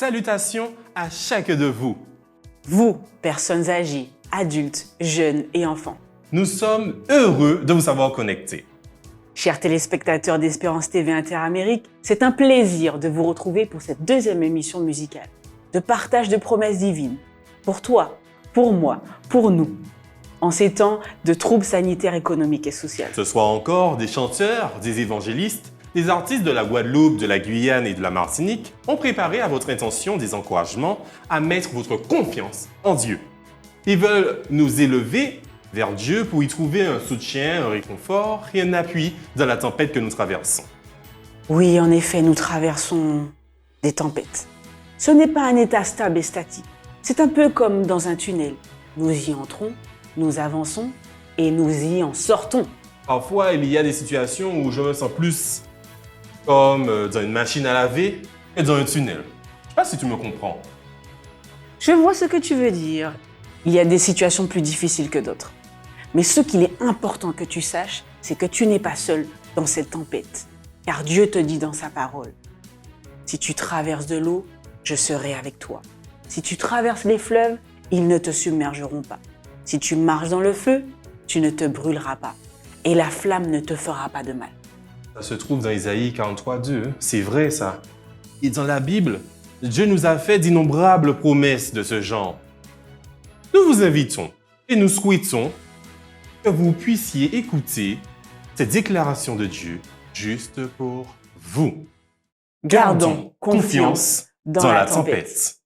salutations à chacun de vous. Vous, personnes âgées, adultes, jeunes et enfants. Nous sommes heureux de vous savoir connectés. Chers téléspectateurs d'Espérance TV Interamérique, c'est un plaisir de vous retrouver pour cette deuxième émission musicale, de partage de promesses divines, pour toi, pour moi, pour nous, en ces temps de troubles sanitaires, économiques et sociaux. Que ce soit encore des chanteurs, des évangélistes, des artistes de la Guadeloupe, de la Guyane et de la Martinique ont préparé à votre intention des encouragements à mettre votre confiance en Dieu. Ils veulent nous élever vers Dieu pour y trouver un soutien, un réconfort et un appui dans la tempête que nous traversons. Oui, en effet, nous traversons des tempêtes. Ce n'est pas un état stable et statique. C'est un peu comme dans un tunnel. Nous y entrons, nous avançons et nous y en sortons. Parfois, il y a des situations où je me sens plus comme dans une machine à laver que dans un tunnel. Je ne sais pas si tu me comprends. Je vois ce que tu veux dire. Il y a des situations plus difficiles que d'autres. Mais ce qu'il est important que tu saches, c'est que tu n'es pas seul dans cette tempête. Car Dieu te dit dans sa parole, si tu traverses de l'eau, je serai avec toi. Si tu traverses les fleuves, ils ne te submergeront pas. Si tu marches dans le feu, tu ne te brûleras pas. Et la flamme ne te fera pas de mal. Ça se trouve dans Isaïe 43:2. C'est vrai ça. Et dans la Bible, Dieu nous a fait d'innombrables promesses de ce genre. Nous vous invitons et nous souhaitons que vous puissiez écouter cette déclaration de Dieu juste pour vous. Gardons confiance dans la tempête.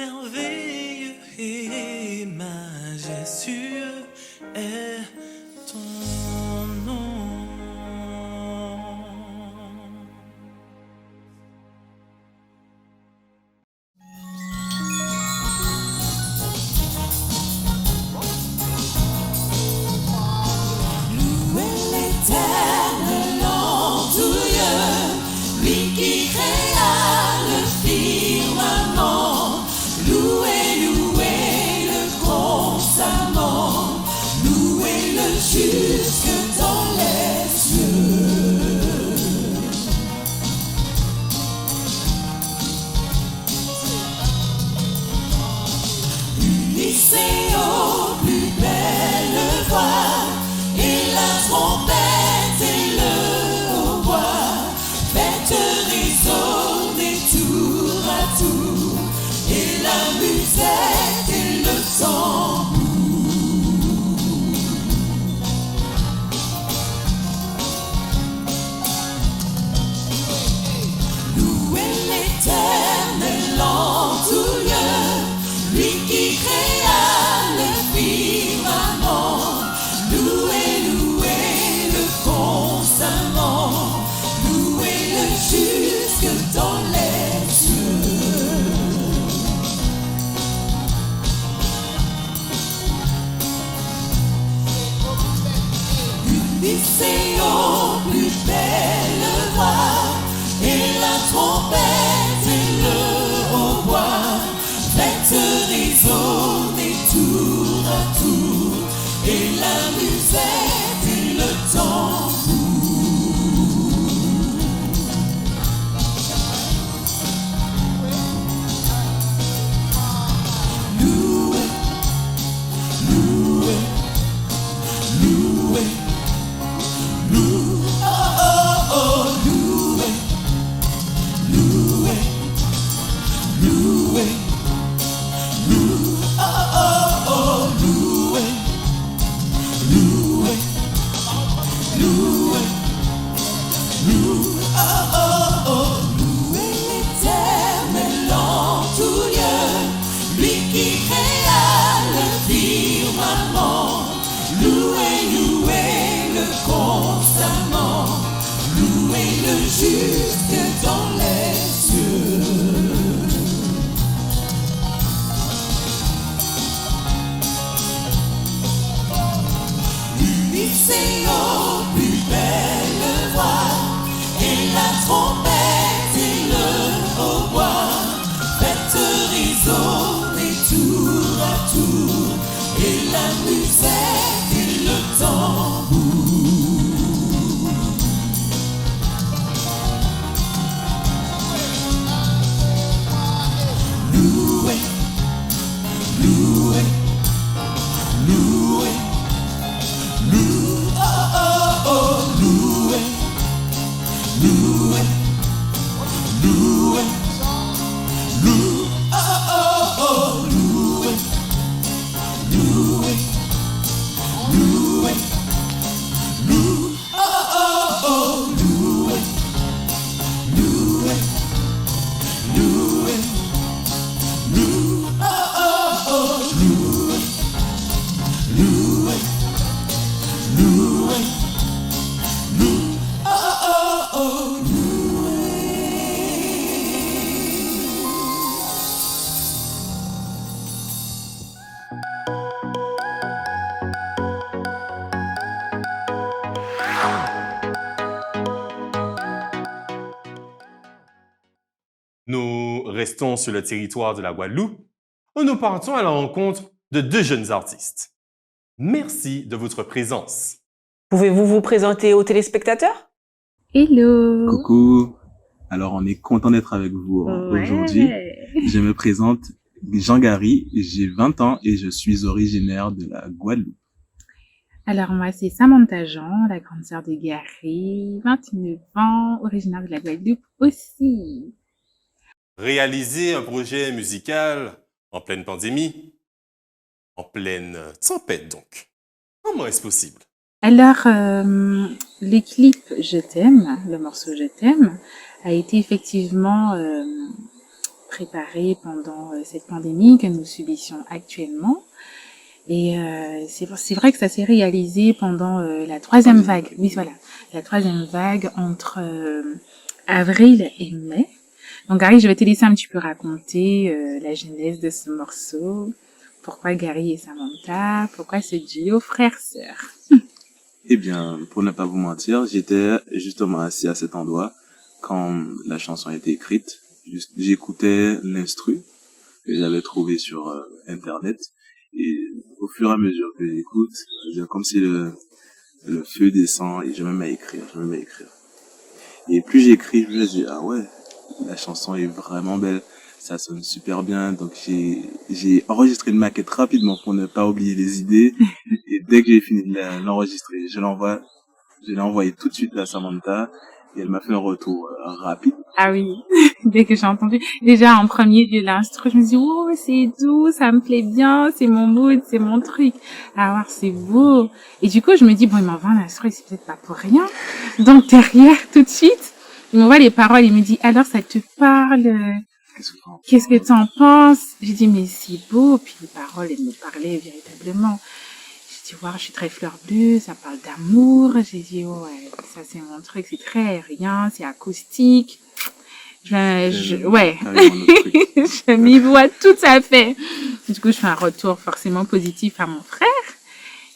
merveilleux et majestueux est ton nom. Louez l'Éternel en tout lieu, lui qui créa le firmament. Louez, louez le constamment. Louez-le jusque dans les cieux. Unissez aux plus belles voix, et la trompette et le hautbois. Faites résonner tour à tour, et la musette et le tambour. Louez l'Éternel en tout lieu, lui qui créa le firmament. Louez, louez le constamment. Louez-le jusque dans les cieux. Unissez aux plus belles voix, et la trompette et le hautbois. Faites résonner tour à tour, et la musette et le tambour. Louez, louez, louez, louez, oh oh oh, louez, louez, louez, louez, oh oh oh, louez, louez, louez, louez, oh oh oh, louez l'Éternel en tout lieu, lui qui créa le firmament. Louez, louez le constamment. Louez-le jusque dans les cieux. Unissez aux plus belles voix, et la trompette et le hautbois. Faites résonner tour à tour, et la musette et le tambour. Louez, louez, louez, louez, oh oh oh, louez, louez, louez, louez, oh oh oh, louez, louez, louez, louez, oh oh oh, louez, louez, louez, louez, oh oh oh, louez, louez, louez, louez, oh oh oh, louez. Nous restons sur le territoire de la Guadeloupe où nous partons à la rencontre de deux jeunes artistes. Merci de votre présence. Pouvez-vous vous présenter aux téléspectateurs? Hello. Coucou, alors on est content d'être avec vous Ouais. aujourd'hui. Je me présente Jean-Gary, j'ai 20 ans et je suis originaire de la Guadeloupe. Alors moi c'est Samantha Jean, la grande sœur de Gary, 29 ans, originaire de la Guadeloupe aussi. Réaliser un projet musical en pleine pandémie, en pleine tempête donc. Comment est-ce possible? Alors le clip Je t'aime, le morceau Je t'aime, a été effectivement préparé pendant cette pandémie que nous subissons actuellement. Et c'est vrai que ça s'est réalisé pendant la troisième vague. Oui, voilà, la troisième vague entre avril et mai. Donc Gary, je vais te laisser un petit peu raconter la genèse de ce morceau. Pourquoi Gary et Samantha? Pourquoi ce duo frère-sœur? Eh bien, pour ne pas vous mentir, j'étais justement assis à cet endroit quand la chanson a été écrite. J'écoutais l'instru que j'avais trouvé sur Internet. Et au fur et à mesure que j'écoute, c'est comme si le feu descend et je me mets à écrire. Et plus j'écris, plus je dis, ah ouais, la chanson est vraiment belle, ça sonne super bien. Donc j'ai enregistré une maquette rapidement pour ne pas oublier les idées. Et dès que j'ai fini de l'enregistrer, je l'ai envoyé tout de suite à Samantha et elle m'a fait un retour rapide. Ah oui, dès que j'ai entendu, déjà en premier lieu l'instru, je me dis oh c'est doux, ça me plaît bien, c'est mon mood, c'est mon truc. Alors c'est beau. Et du coup je me dis bon il m'envoie un instru, c'est peut-être pas pour rien. Donc derrière tout de suite, il m'envoie les paroles, il me dit alors ça te parle, qu'est-ce que t'en penses? J'ai dit mais c'est beau, puis les paroles elles me parlaient véritablement. J'ai dit, wow, je suis très fleur bleue, ça parle d'amour. J'ai dit, oh, ouais, ça c'est mon truc, c'est très aérien, c'est acoustique. Ouais. Je m'y vois tout à fait. Du coup, je fais un retour forcément positif à mon frère.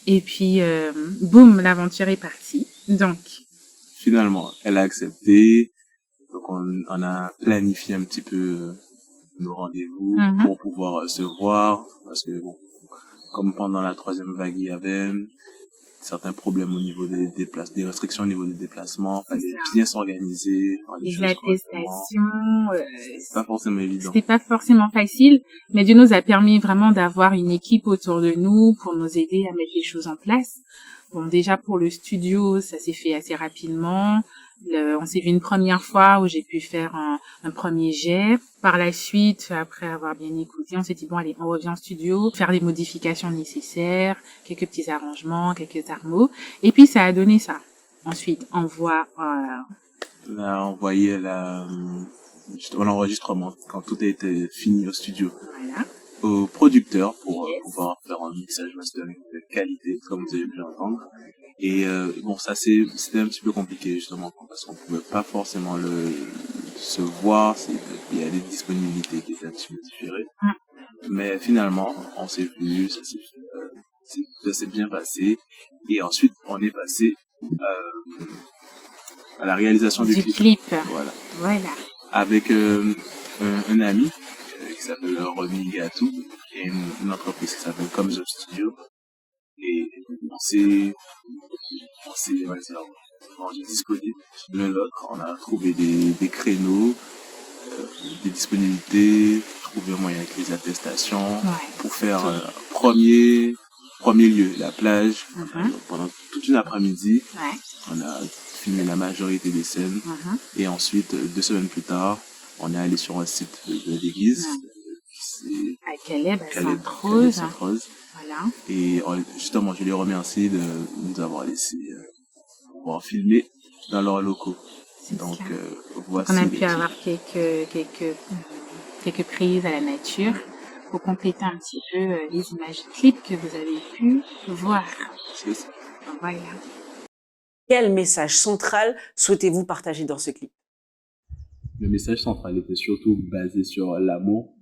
Et puis, boum, l'aventure est partie. Donc. Finalement, elle a accepté. Donc, on a planifié un petit peu nos rendez-vous pour pouvoir se voir. Parce que, bon, comme pendant la troisième vague, il y avait certains problèmes au niveau des restrictions au niveau des déplacements, fallait bien s'organiser. Les attestations, c'est pas forcément évident. C'était pas forcément facile, mais Dieu nous a permis vraiment d'avoir une équipe autour de nous pour nous aider à mettre les choses en place. Bon, déjà pour le studio, ça s'est fait assez rapidement. On s'est vu une première fois où j'ai pu faire un premier jet. Par la suite, après avoir bien écouté, on s'est dit bon allez, on revient en studio, faire les modifications nécessaires, quelques petits arrangements, quelques armos, et puis ça a donné ça. Ensuite, on a envoyé l'enregistrement quand tout a été fini au studio. Voilà. Au producteur pour pouvoir faire un mixage mastering de qualité, comme vous avez pu l'entendre. Et bon, ça c'était un petit peu compliqué justement parce qu'on pouvait pas forcément se voir, il y a des disponibilités qui étaient un petit peu différées. Mais finalement, on s'est vu, ça s'est bien passé. Et ensuite, on est passé à la réalisation du clip. Voilà. Avec un ami qui s'appelle Romy Gatou et une entreprise qui s'appelle Comme The Studio. Et on s'est rendu disponible l'un l'autre. On a trouvé des créneaux, des disponibilités, trouvé un moyen avec les attestations pour faire premier lieu, la plage. Pendant toute une après-midi, on a filmé la majorité des scènes. Et ensuite, 2 semaines plus tard, on est allé sur un site de l'église. À Calais, Sainte-Rose. Voilà. Et justement, je les remercie de nous avoir laissé pouvoir filmer dans leurs locaux. Donc, voici. On a pu avoir quelques prises à la nature pour compléter un petit peu les images clips que vous avez pu voir. C'est ça. Voilà. Quel message central souhaitez-vous partager dans ce clip? Le message central était surtout basé sur l'amour.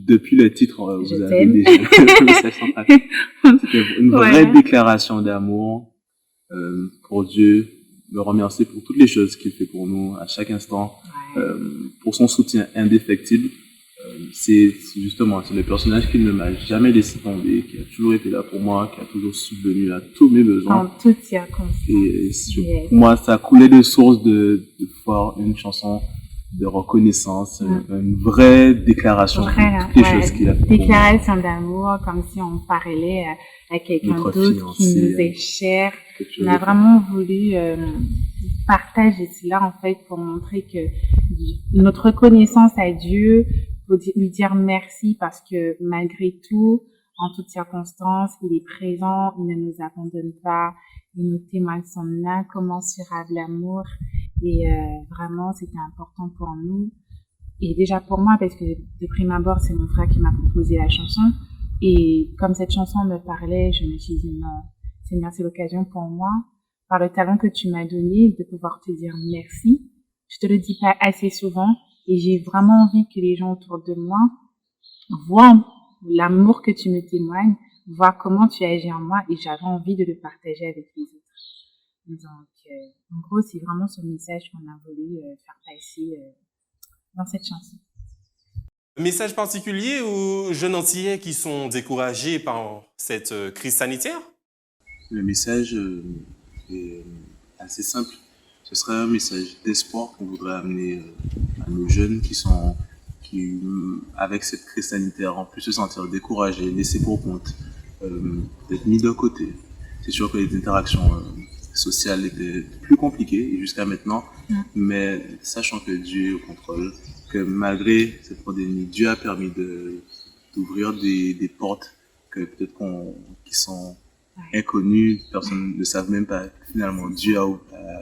Depuis le titre, vous avez déjà le message central. C'était une vraie déclaration d'amour pour Dieu, le remercier pour toutes les choses qu'il fait pour nous à chaque instant, pour son soutien indéfectible. C'est le personnage qui ne m'a jamais laissé tomber, qui a toujours été là pour moi, qui a toujours subvenu à tous mes besoins. En toutes circonstances. Et pour moi, ça coulait de source de voir une chanson de reconnaissance, une vraie déclaration de toutes les choses qu'il a fait. Déclaration d'amour, comme si on parlait à quelqu'un d'autre qui nous est cher. On a vraiment voulu partager cela en fait pour montrer que notre reconnaissance à Dieu, pour lui dire merci parce que malgré tout, en toutes circonstances, il est présent, il ne nous abandonne pas, il nous témoigne son incommensurable amour. Et vraiment, c'était important pour nous Et déjà pour moi, parce que de prime abord, c'est mon frère qui m'a proposé la chanson. Et comme cette chanson me parlait, je me suis dit non, Seigneur, c'est l'occasion pour moi, par le talent que tu m'as donné, de pouvoir te dire merci. Je te le dis pas assez souvent et j'ai vraiment envie que les gens autour de moi voient l'amour que tu me témoignes, voient comment tu agis en moi et j'avais envie de le partager avec les autres. Donc, en gros, c'est vraiment ce message qu'on a voulu faire passer dans cette chanson. Message particulier aux jeunes Antillais qui sont découragés par cette crise sanitaire? Le message est assez simple. Ce serait un message d'espoir qu'on voudrait amener à nos jeunes qui, avec cette crise sanitaire, ont pu se sentir découragés, laissés pour compte, d'être mis de côté. C'est sûr que les interactions sociales étaient plus compliquées jusqu'à maintenant, mais sachant que Dieu est au contrôle, que malgré cette pandémie, Dieu a permis d'ouvrir des portes que peut-être qui sont inconnues, personne ne savent même pas. Finalement, Dieu a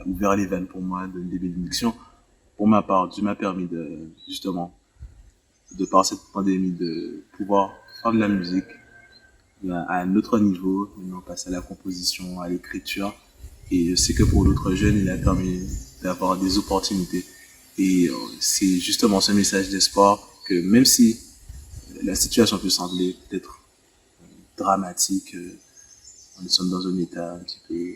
ouvert les vannes pour moi, donné des bénédictions. Pour ma part, Dieu m'a permis justement, de par cette pandémie, de pouvoir faire de la musique à un autre niveau, maintenant passer à la composition, à l'écriture. Et je sais que pour d'autres jeunes, il a permis d'avoir des opportunités. Et c'est justement ce message d'espoir que même si la situation peut sembler peut-être dramatique, nous sommes dans un état un petit peu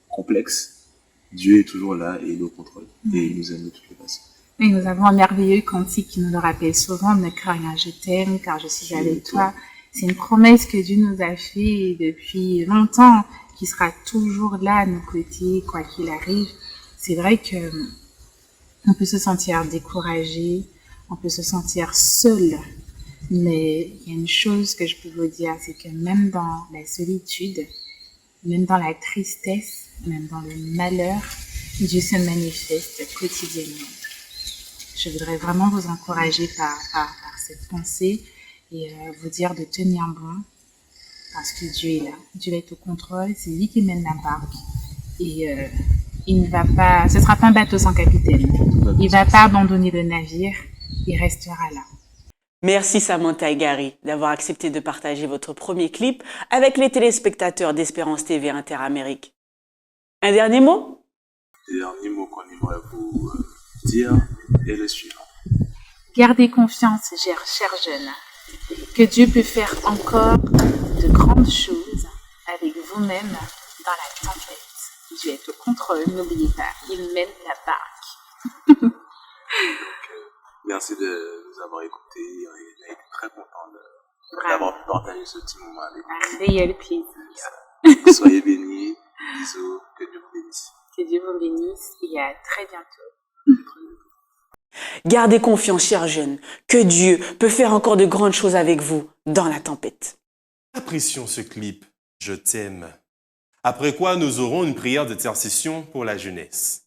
complexe, Dieu est toujours là et il est au contrôle. Et il nous aime de toutes les façons. Et nous avons un merveilleux cantique qui nous le rappelle souvent, ne crains rien, je t'aime car je suis avec toi. C'est une promesse que Dieu nous a fait depuis longtemps, qui sera toujours là à nos côtés, quoi qu'il arrive. C'est vrai que on peut se sentir découragé, on peut se sentir seul, mais il y a une chose que je peux vous dire, c'est que même dans la solitude, même dans la tristesse, même dans le malheur, Dieu se manifeste quotidiennement. Je voudrais vraiment vous encourager par cette pensée et vous dire de tenir bon, parce que Dieu est là. Dieu est au contrôle, c'est lui qui mène la barque. Et il ne va pas, ce sera pas un bateau sans capitaine. Il va pas abandonner le navire, il restera là. Merci Samantha et Gary d'avoir accepté de partager votre premier clip avec les téléspectateurs d'Espérance TV Interamérique. Un dernier mot? Le dernier mot qu'on aimerait vous dire est le suivant. Gardez confiance, chers jeunes, que Dieu peut faire encore de grandes choses avec vous-même dans la tempête. Dieu est au contrôle, n'oubliez pas, il mène la barque. Merci de nous avoir écoutés. On a été très content d'avoir pu partager ce petit moment avec vous. Un réel plaisir. Soyez bénis. Bisous. Que Dieu vous bénisse. Que Dieu vous bénisse et à très bientôt. Gardez confiance, chers jeunes, que Dieu peut faire encore de grandes choses avec vous dans la tempête. Apprécions ce clip, Je t'aime. Après quoi, nous aurons une prière d'intercession pour la jeunesse.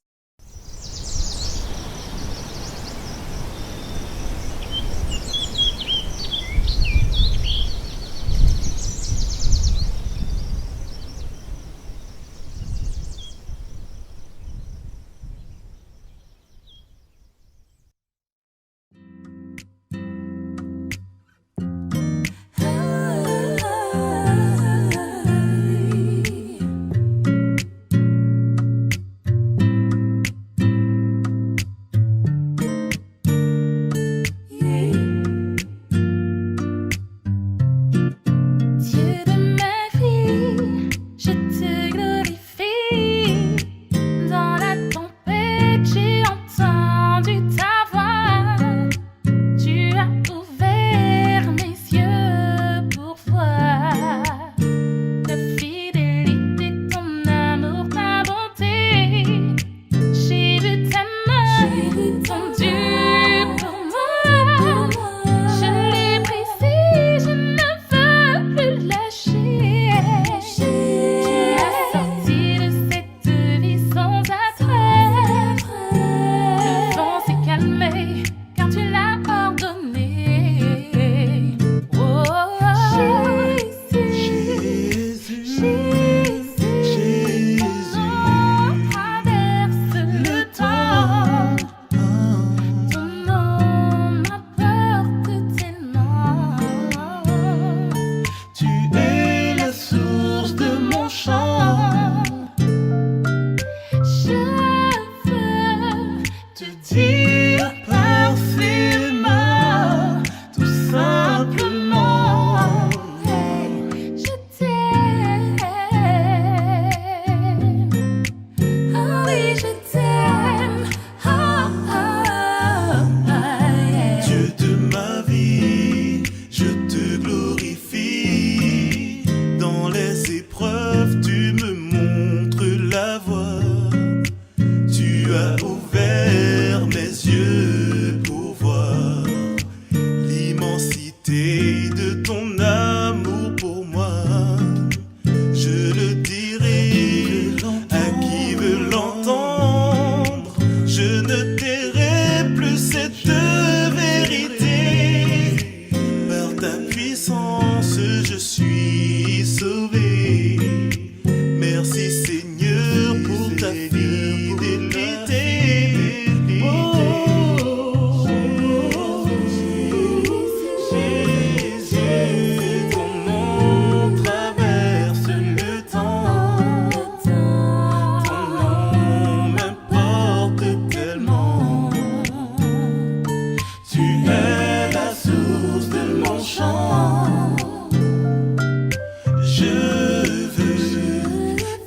ouvert mes yeux pour voir l'immensité de ton amour pour moi. Je le dirai à qui veut l'entendre. Je ne tairai plus cette vérité. Par ta puissance, je suis sauvé. Merci Seigneur pour ta fidélité. Oh, Jésus, ton nom traverse le temps. Ton nom m'importe tellement. Tu es la source de mon chant. Je veux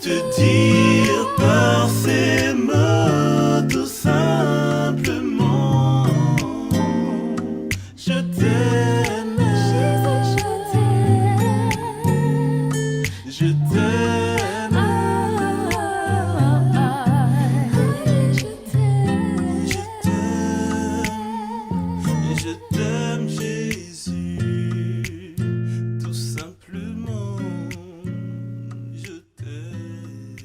te dire par ces mots tout simplement. Je t'aime, je t'aime, je t'aime Jésus, tout simplement. Je t'aime.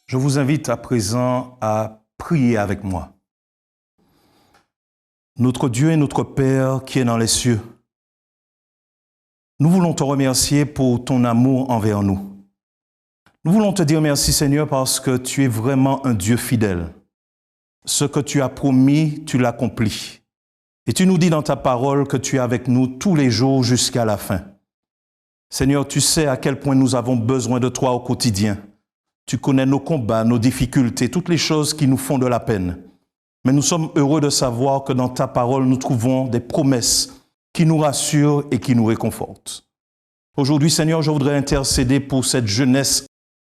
Je vous invite à présent à prier avec moi. Notre Dieu et notre Père qui est dans les cieux, nous voulons te remercier pour ton amour envers nous. Nous voulons te dire merci Seigneur parce que tu es vraiment un Dieu fidèle. Ce que tu as promis, tu l'accomplis. Et tu nous dis dans ta parole que tu es avec nous tous les jours jusqu'à la fin. Seigneur, tu sais à quel point nous avons besoin de toi au quotidien. Tu connais nos combats, nos difficultés, toutes les choses qui nous font de la peine. Mais nous sommes heureux de savoir que dans ta parole, nous trouvons des promesses qui nous rassurent et qui nous réconfortent. Aujourd'hui, Seigneur, je voudrais intercéder pour cette jeunesse.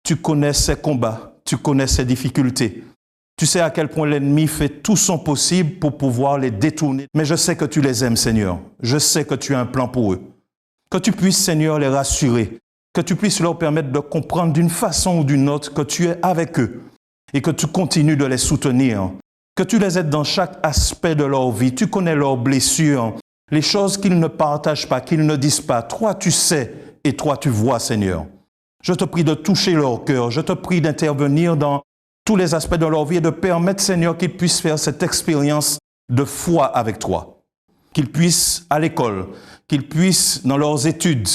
Tu connais ses combats, tu connais ses difficultés. Tu sais à quel point l'ennemi fait tout son possible pour pouvoir les détourner. Mais je sais que tu les aimes, Seigneur. Je sais que tu as un plan pour eux. Que tu puisses, Seigneur, les rassurer. Que tu puisses leur permettre de comprendre d'une façon ou d'une autre que tu es avec eux et que tu continues de les soutenir. Que tu les aides dans chaque aspect de leur vie. Tu connais leurs blessures, les choses qu'ils ne partagent pas, qu'ils ne disent pas. Toi, tu sais et toi, tu vois, Seigneur. Je te prie de toucher leur cœur. Je te prie d'intervenir dans tous les aspects de leur vie et de permettre, Seigneur, qu'ils puissent faire cette expérience de foi avec toi. Qu'ils puissent à l'école, qu'ils puissent dans leurs études,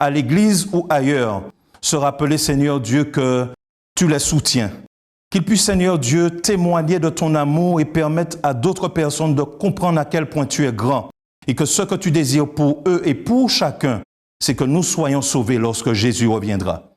à l'église ou ailleurs, se rappeler, Seigneur Dieu, que tu les soutiens. Qu'ils puissent, Seigneur Dieu, témoigner de ton amour et permettre à d'autres personnes de comprendre à quel point tu es grand et que ce que tu désires pour eux et pour chacun, c'est que nous soyons sauvés lorsque Jésus reviendra.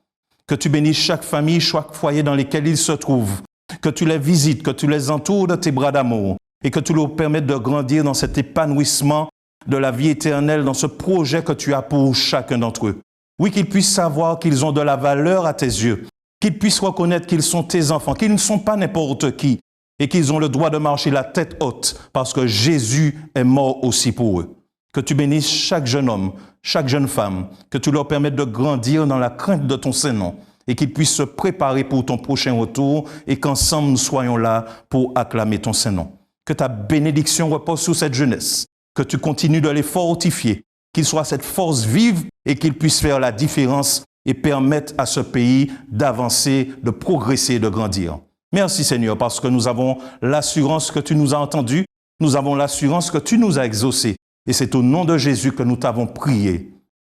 Que tu bénisses chaque famille, chaque foyer dans lequel ils se trouvent, que tu les visites, que tu les entoures de tes bras d'amour et que tu leur permettes de grandir dans cet épanouissement de la vie éternelle, dans ce projet que tu as pour chacun d'entre eux. Oui, qu'ils puissent savoir qu'ils ont de la valeur à tes yeux, qu'ils puissent reconnaître qu'ils sont tes enfants, qu'ils ne sont pas n'importe qui et qu'ils ont le droit de marcher la tête haute parce que Jésus est mort aussi pour eux. Que tu bénisses chaque jeune homme, chaque jeune femme, que tu leur permettes de grandir dans la crainte de ton Saint-Nom et qu'ils puissent se préparer pour ton prochain retour et qu'ensemble nous soyons là pour acclamer ton Saint-Nom. Que ta bénédiction repose sur cette jeunesse, que tu continues de les fortifier, qu'ils soient cette force vive et qu'ils puissent faire la différence et permettre à ce pays d'avancer, de progresser, de grandir. Merci Seigneur parce que nous avons l'assurance que tu nous as entendus, nous avons l'assurance que tu nous as exaucés et c'est au nom de Jésus que nous t'avons prié.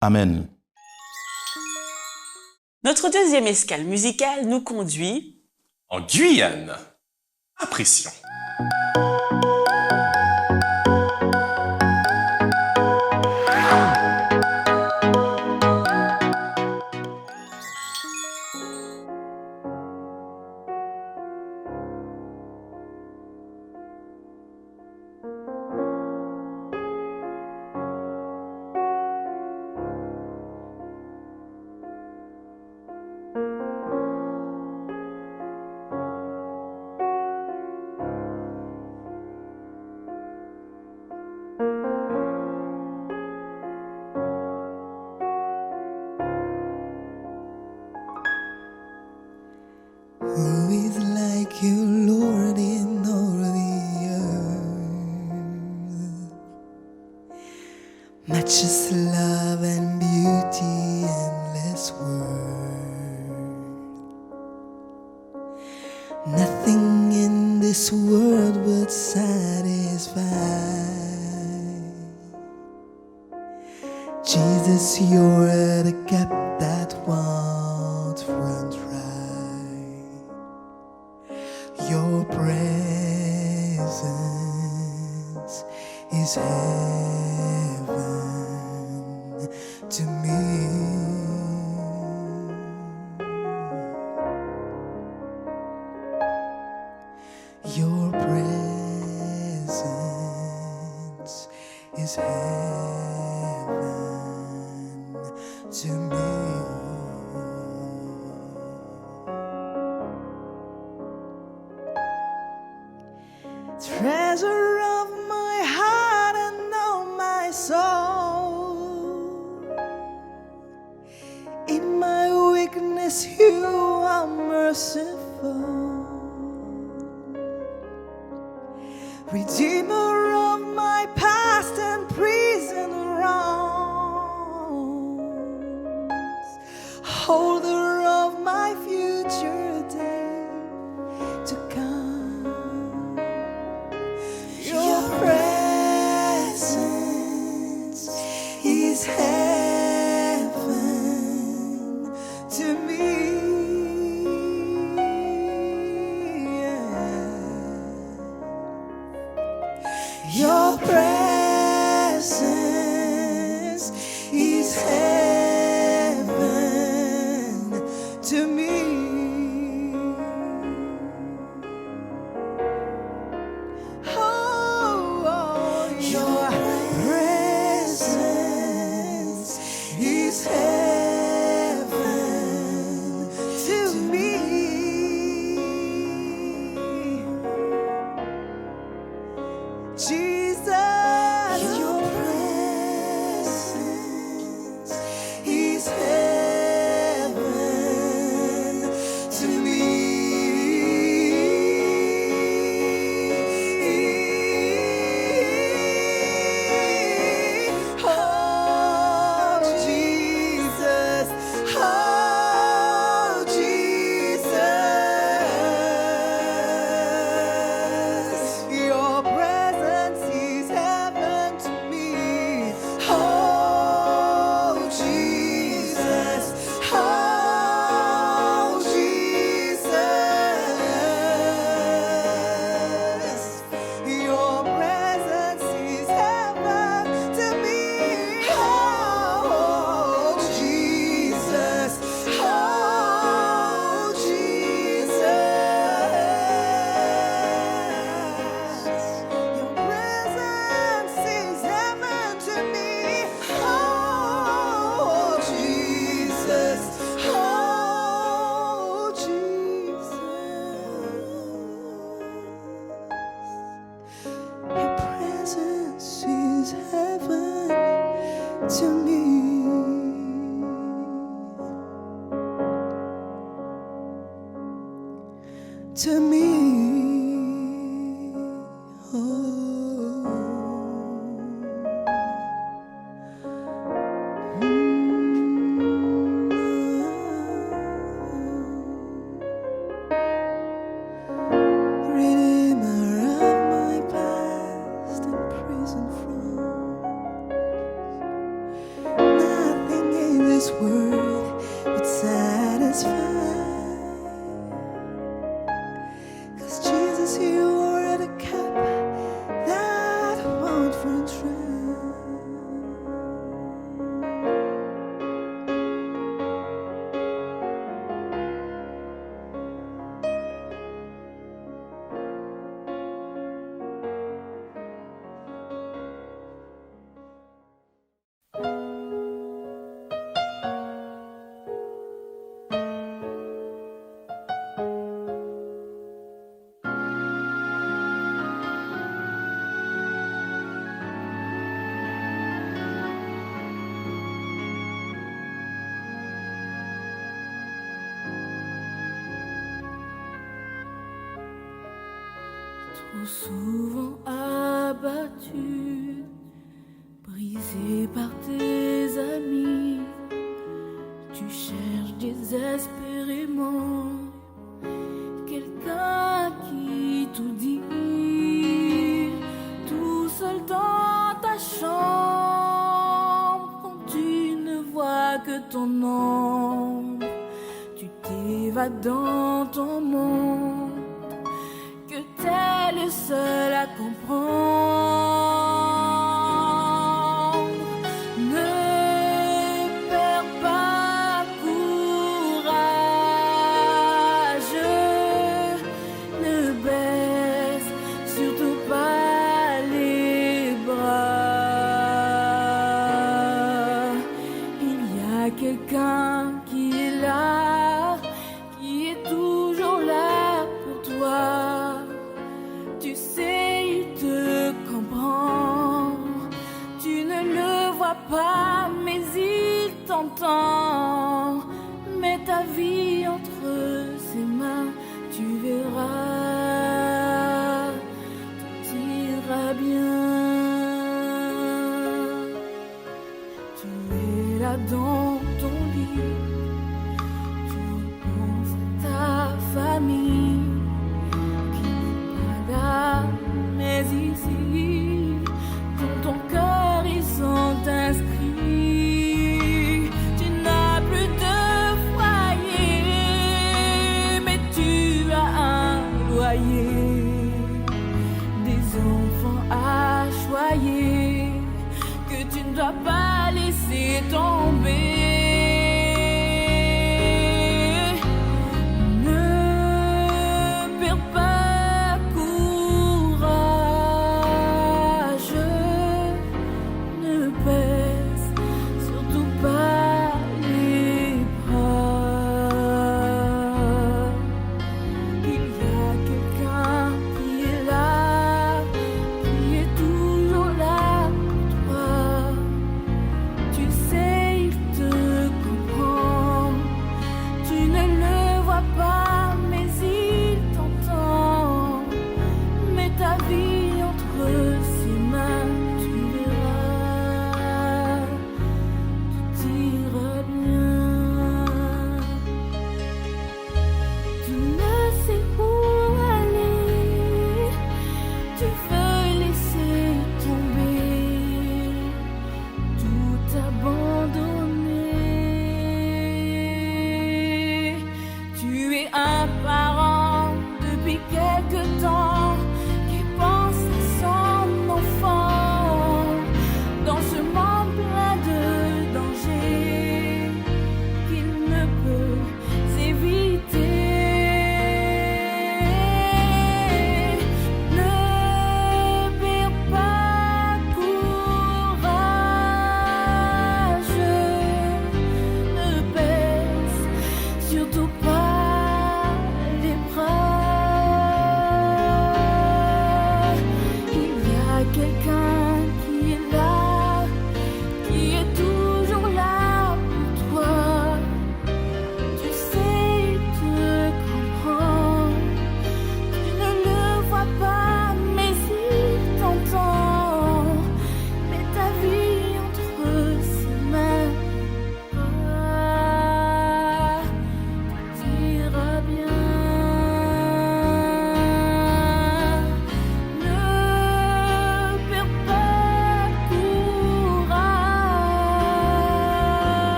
Amen. Notre deuxième escale musicale nous conduit En Guyane, apprécions. Just love and beauty, endless word. Nothing in this world would satisfy. Jesus, you're the cup that won't run dry. Your presence is heaven to me. Your presence is heaven to me. Treasure of my heart and of my soul. In my weakness, you are merciful. Redeemer of my past and present wrongs. Holder of my future day to come. Your presence is heaven to me. Your presence is heaven to me. Oh, your presence is heaven to me. Jesus, your presence is heaven to me. Oh, Jesus, oh, Jesus, your presence is heaven to me. Oh, Jesus, oh, Jesus, your presence is heaven to me. Oh, Jesus, oh, Jesus, your presence is heaven to me. Oh, Jesus, oh, Jesus, your presence is heaven to me. To me. Redeemer of my past and present wrongs. Nothing in this world would satisfy. 'Cause Jesus, you are the cup that won't run dry. Trop souvent abattu, Brisé par tes amis, tu cherches désespérément quelqu'un qui tout dit, tout seul dans ta chambre, quand tu ne vois que ton ombre, tu t'évades dans ton monde, que t'es le seul à comprendre. Quelqu'un qui est là, qui est toujours là pour toi. Tu sais, il te comprend. Tu ne le vois pas, mais il t'entend. Mets ta vie entre ses mains, tu verras, tout ira bien. Tu es là dans ton lit, tu penses à ta famille qui n'est pas là, mais ici, dans ton cœur ils sont inscrits. Tu n'as plus de foyer, mais tu as un loyer, des enfants à choyer que tu ne dois pas laisser tomber. Tu sais, il te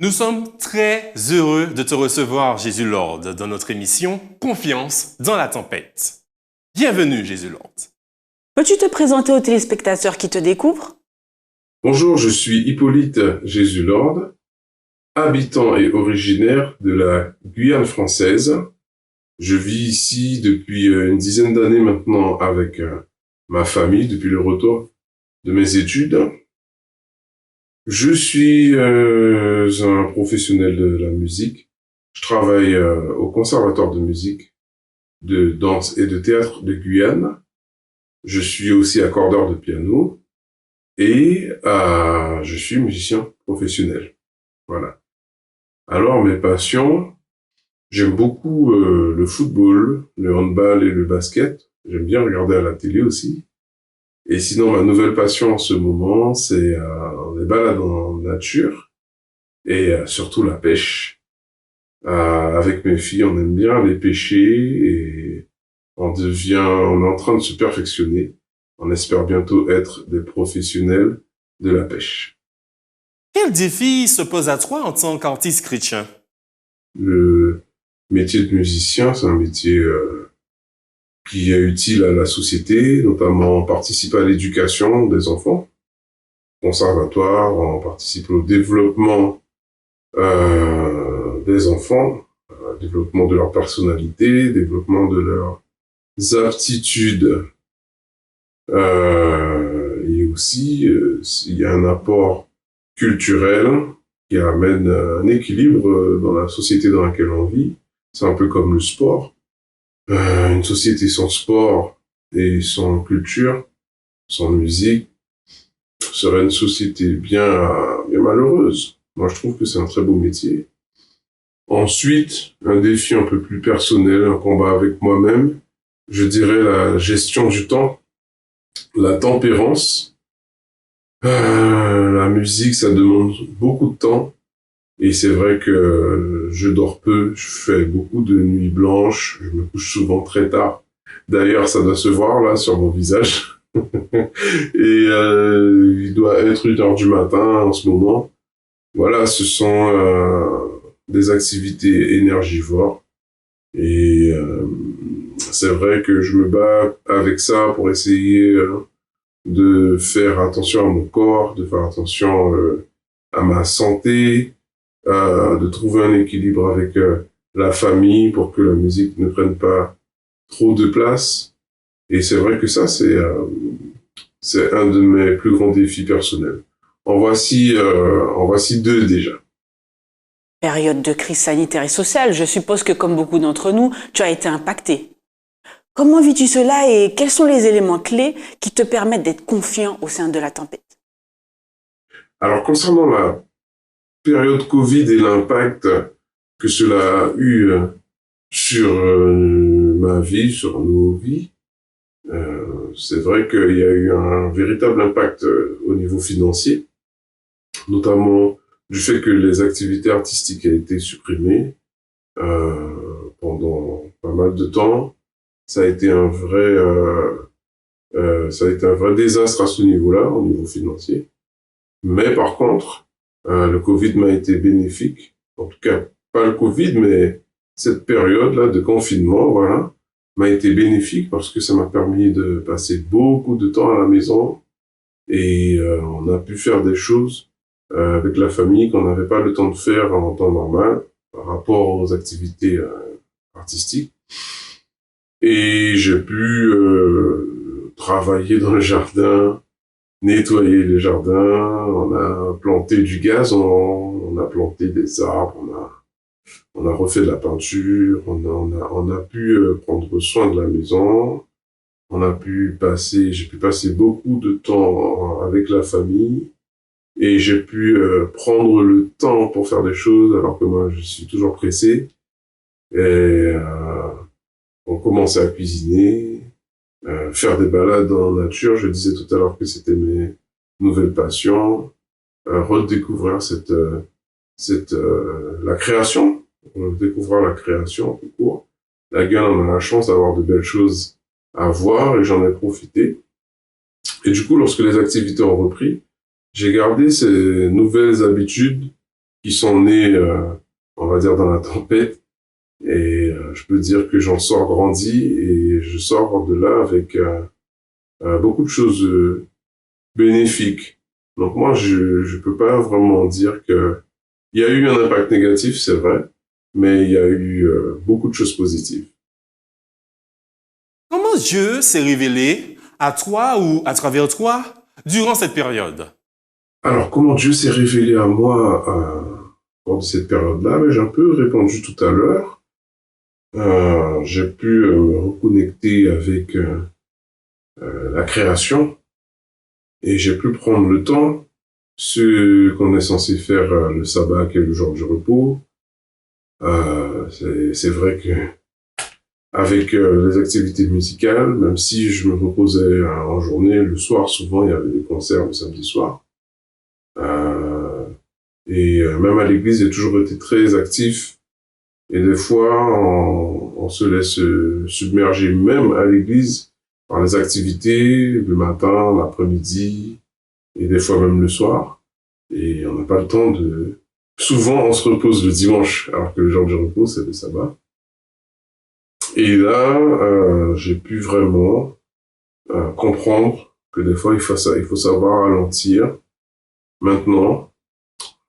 Nous sommes très heureux de te recevoir, Jésus Lord, dans notre émission Confiance dans la tempête. Bienvenue, Jésus Lord. Peux-tu te présenter aux téléspectateurs qui te découvrent? Bonjour, je suis Hippolyte Jésus Lord, habitant et originaire de la Guyane française. Je vis ici depuis une dizaine d'années maintenant avec ma famille, depuis le retour de mes études. Je suis un professionnel de la musique. Je travaille au Conservatoire de musique, de danse et de théâtre de Guyane. Je suis aussi accordeur de piano et je suis musicien professionnel. Voilà. Alors, mes passions, j'aime beaucoup le football, le handball et le basket. J'aime bien regarder à la télé aussi. Et sinon, ma nouvelle passion en ce moment, c'est les balades en nature et surtout la pêche. Avec mes filles, on aime bien aller pêcher et on est en train de se perfectionner. On espère bientôt être des professionnels de la pêche. Quel défi se pose à toi en tant qu'artiste chrétien? Le métier de musicien, c'est un métier qui est utile à la société, notamment on participe à l'éducation des enfants, conservatoire, on participe au développement des enfants, développement de leur personnalité, développement de leurs aptitudes. Et aussi, il y a un apport culturel qui amène un équilibre dans la société dans laquelle on vit. C'est un peu comme le sport. Une société sans sport et sans culture, sans musique, serait une société bien malheureuse. Moi, je trouve que c'est un très beau métier. Ensuite, un défi un peu plus personnel, un combat avec moi-même, je dirais la gestion du temps, la tempérance. La musique, ça demande beaucoup de temps. Et c'est vrai que je dors peu, je fais beaucoup de nuits blanches, je me couche souvent très tard. D'ailleurs, ça doit se voir là sur mon visage. Et il doit être 1h du matin en ce moment. Voilà, ce sont des activités énergivores. Et c'est vrai que je me bats avec ça pour essayer de faire attention à mon corps, de faire attention à ma santé, de trouver un équilibre avec la famille pour que la musique ne prenne pas trop de place. Et c'est vrai que ça, c'est un de mes plus grands défis personnels. En voici 2 déjà. Période de crise sanitaire et sociale, je suppose que comme beaucoup d'entre nous, tu as été impacté. Comment vis-tu cela et quels sont les éléments clés qui te permettent d'être confiant au sein de la tempête? Alors, concernant la période Covid et l'impact que cela a eu sur ma vie, sur nos vies, c'est vrai qu'il y a eu un véritable impact au niveau financier, notamment du fait que les activités artistiques aient été supprimées pendant pas mal de temps. Ça a été un vrai désastre à ce niveau-là, au niveau financier. Mais par contre, le Covid m'a été bénéfique. En tout cas, pas le Covid, mais cette période-là de confinement, voilà, m'a été bénéfique parce que ça m'a permis de passer beaucoup de temps à la maison et on a pu faire des choses avec la famille qu'on n'avait pas le temps de faire en temps normal par rapport aux activités artistiques. Et j'ai pu travailler dans le jardin, nettoyer les jardins, on a planté du gazon, on a planté des arbres, on a refait de la peinture, on a pu prendre soin de la maison, j'ai pu passer beaucoup de temps avec la famille et j'ai pu prendre le temps pour faire des choses alors que moi je suis toujours pressé. Et on commençait à cuisiner, faire des balades en nature. Je disais tout à l'heure que c'était mes nouvelles passions, redécouvrir la création, découvrir la création tout court. La Guyane, on a la chance d'avoir de belles choses à voir et j'en ai profité. Et du coup, lorsque les activités ont repris, j'ai gardé ces nouvelles habitudes qui sont nés, on va dire, dans la tempête. Et je peux dire que j'en sors grandi et je sors de là avec beaucoup de choses bénéfiques. Donc moi, je peux pas vraiment dire que il y a eu un impact négatif, c'est vrai, mais il y a eu beaucoup de choses positives. Comment Dieu s'est révélé à toi ou à travers toi durant cette période? Alors, comment Dieu s'est révélé à moi pendant cette période-là? Ben, j'ai un peu répondu tout à l'heure. J'ai pu me reconnecter avec la création et j'ai pu prendre le temps, ce qu'on est censé faire le sabbat, qui est le jour du repos. C'est vrai que avec les activités musicales, même si je me reposais en journée, le soir, souvent, il y avait des concerts le samedi soir. Même à l'église, j'ai toujours été très actif. Et des fois, on se laisse submerger même à l'église par les activités, le matin, l'après-midi, et des fois même le soir. Et on n'a pas le temps de... Souvent, on se repose le dimanche, alors que le jour du repos, c'est le sabbat. Et là, j'ai pu vraiment comprendre que des fois, il faut savoir ralentir. Maintenant,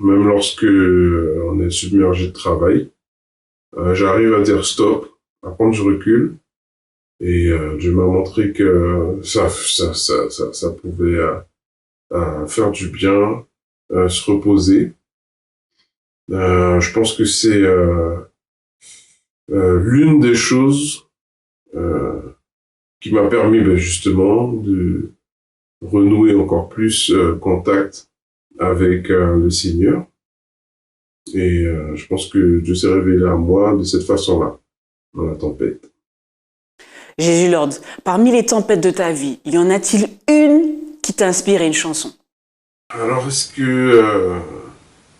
même lorsque on est submergé de travail, j'arrive à dire stop, à prendre du recul. Et Dieu m'a montré que ça pouvait faire du bien, se reposer. Je pense que c'est l'une des choses qui m'a permis justement de renouer encore plus contact avec le Seigneur. Et je pense que Dieu s'est révélé à moi de cette façon-là, dans la tempête. Jésus Lord, parmi les tempêtes de ta vie, y en a-t-il une qui t'a inspiré une chanson? Alors, est-ce que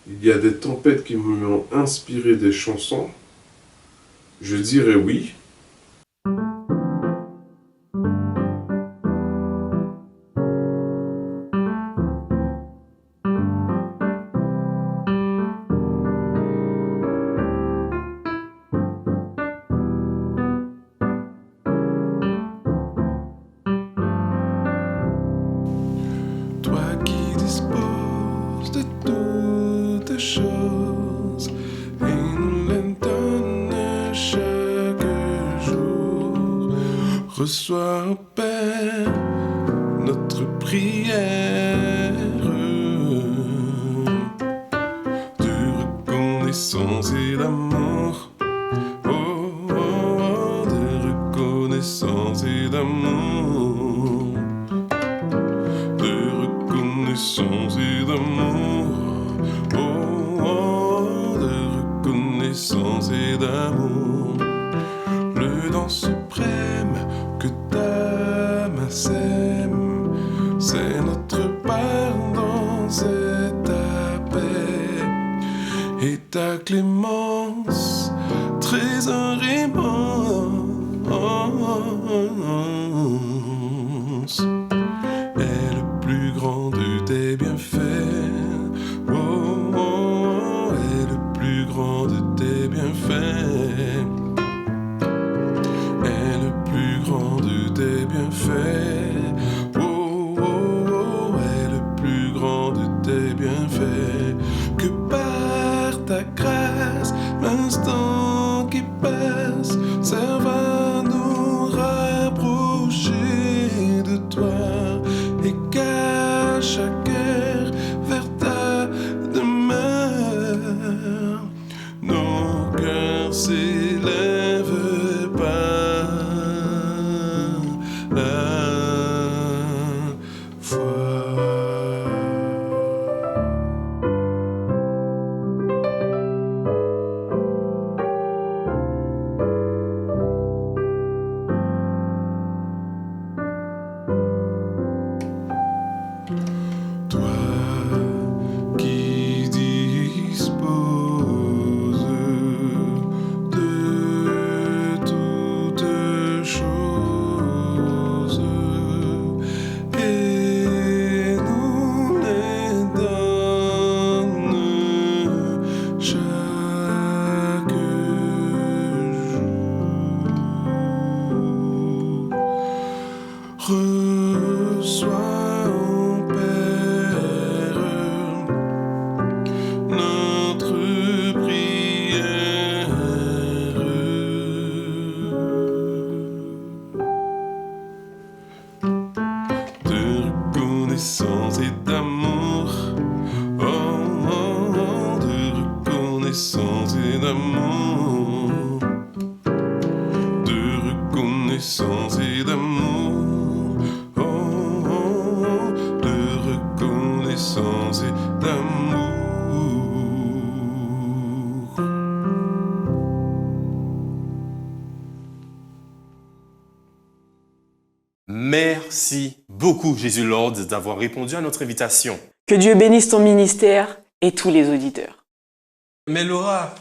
il y a des tempêtes qui m'ont inspiré des chansons? Je dirais oui. Toi qui disposes de toutes choses et nous les donnes chaque jour, reçois, ô Père, notre prière de reconnaissance et d'amour. Oh, oh, oh, de reconnaissance et d'amour. De reconnaissance et d'amour. Oh, oh, de reconnaissance et d'amour. Le don suprême que ta main sème, c'est notre pardon, c'est ta paix et ta clémence, trésor immense, est le plus grand de tes bienfaits. Oh, oh, est le plus grand de tes bienfaits. Est le plus grand de tes bienfaits. Oh, oh, oh, est le plus grand de tes bienfaits. Que par ta grâce, l'instant qui passe serve à nous rapprocher de toi, et qu'à chaque heure vers ta demeure, nos cœurs s'élèvent par la foi. Toi qui disposes de d'amour, de reconnaissance et d'amour, oh, oh, de reconnaissance et d'amour. Merci beaucoup, Jésus Lord, d'avoir répondu à notre invitation. Que Dieu bénisse ton ministère et tous les auditeurs. Mais Laura,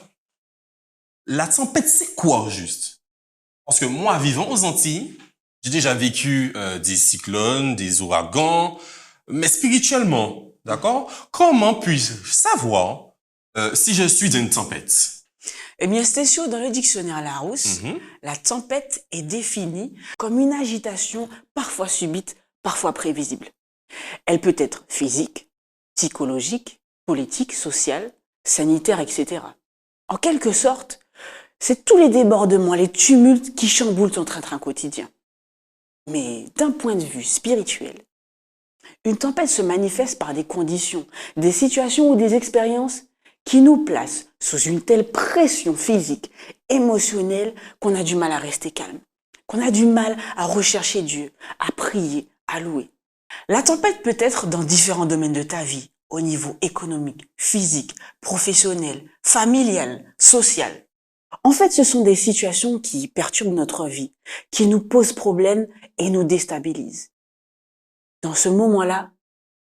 la tempête, c'est quoi au juste? Parce que moi, vivant aux Antilles, j'ai déjà vécu des cyclones, des ouragans, mais spirituellement, d'accord? Comment puis-je savoir si je suis dans une tempête? Eh bien, Stécio, dans le dictionnaire Larousse, la tempête est définie comme une agitation parfois subite, parfois prévisible. Elle peut être physique, psychologique, politique, sociale, sanitaire, etc. En quelque sorte, c'est tous les débordements, les tumultes qui chamboulent ton train-train quotidien. Mais d'un point de vue spirituel, une tempête se manifeste par des conditions, des situations ou des expériences qui nous placent sous une telle pression physique, émotionnelle, qu'on a du mal à rester calme, qu'on a du mal à rechercher Dieu, à prier, à louer. La tempête peut être dans différents domaines de ta vie, au niveau économique, physique, professionnel, familial, social. En fait, ce sont des situations qui perturbent notre vie, qui nous posent problème et nous déstabilisent. Dans ce moment-là,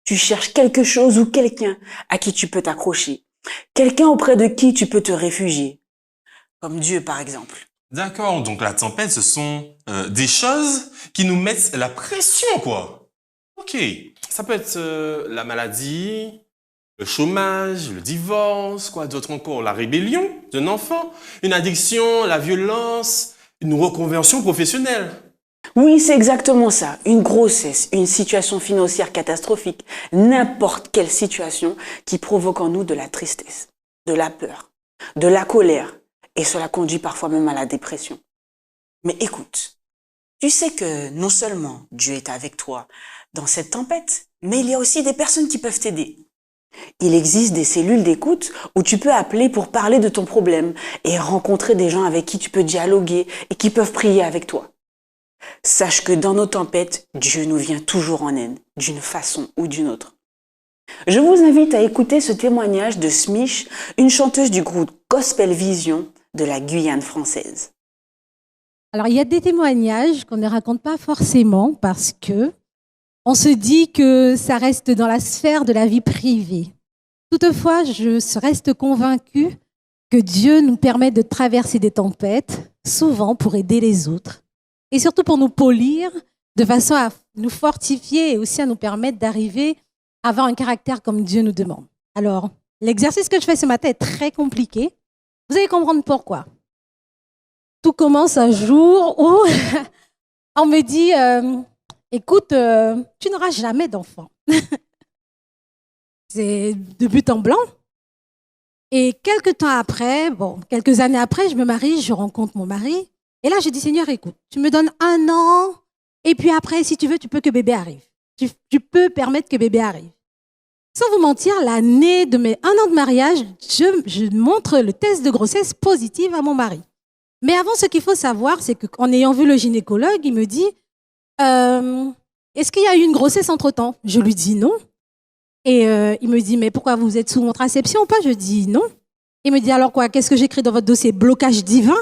tu cherches quelque chose ou quelqu'un à qui tu peux t'accrocher, quelqu'un auprès de qui tu peux te réfugier, comme Dieu par exemple. D'accord, donc la tempête, ce sont des choses qui nous mettent la pression, quoi. Ok, ça peut être la maladie, le chômage, le divorce, quoi d'autre encore, la rébellion d'un enfant, une addiction, la violence, une reconversion professionnelle. Oui, c'est exactement ça. Une grossesse, une situation financière catastrophique, n'importe quelle situation qui provoque en nous de la tristesse, de la peur, de la colère, et cela conduit parfois même à la dépression. Mais écoute, tu sais que non seulement Dieu est avec toi dans cette tempête, mais il y a aussi des personnes qui peuvent t'aider. Il existe des cellules d'écoute où tu peux appeler pour parler de ton problème et rencontrer des gens avec qui tu peux dialoguer et qui peuvent prier avec toi. Sache que dans nos tempêtes, Dieu nous vient toujours en aide, d'une façon ou d'une autre. Je vous invite à écouter ce témoignage de Smish, une chanteuse du groupe Gospel Vision de la Guyane française. Alors, il y a des témoignages qu'on ne raconte pas forcément parce que on se dit que ça reste dans la sphère de la vie privée. Toutefois, je reste convaincue que Dieu nous permet de traverser des tempêtes, souvent pour aider les autres. Et surtout pour nous polir, de façon à nous fortifier et aussi à nous permettre d'arriver à avoir un caractère comme Dieu nous demande. Alors, l'exercice que je fais ce matin est très compliqué. Vous allez comprendre pourquoi. Tout commence un jour où on me dit écoute, tu n'auras jamais d'enfant. C'est de but en blanc. Et quelques années après, je me marie, je rencontre mon mari. Et là, je dis, Seigneur, écoute, tu me donnes 1 an, et puis après, si tu veux, tu peux que bébé arrive. Tu peux permettre que bébé arrive. Sans vous mentir, l'année de mes 1 an de mariage, je montre le test de grossesse positif à mon mari. Mais avant, ce qu'il faut savoir, c'est qu'en ayant vu le gynécologue, il me dit, est-ce qu'il y a eu une grossesse entre-temps? Je lui dis non. Et il me dit, mais pourquoi vous êtes sous contraception ou pas? Je dis non. Il me dit, alors quoi, qu'est-ce que j'écris dans votre dossier? Blocage divin?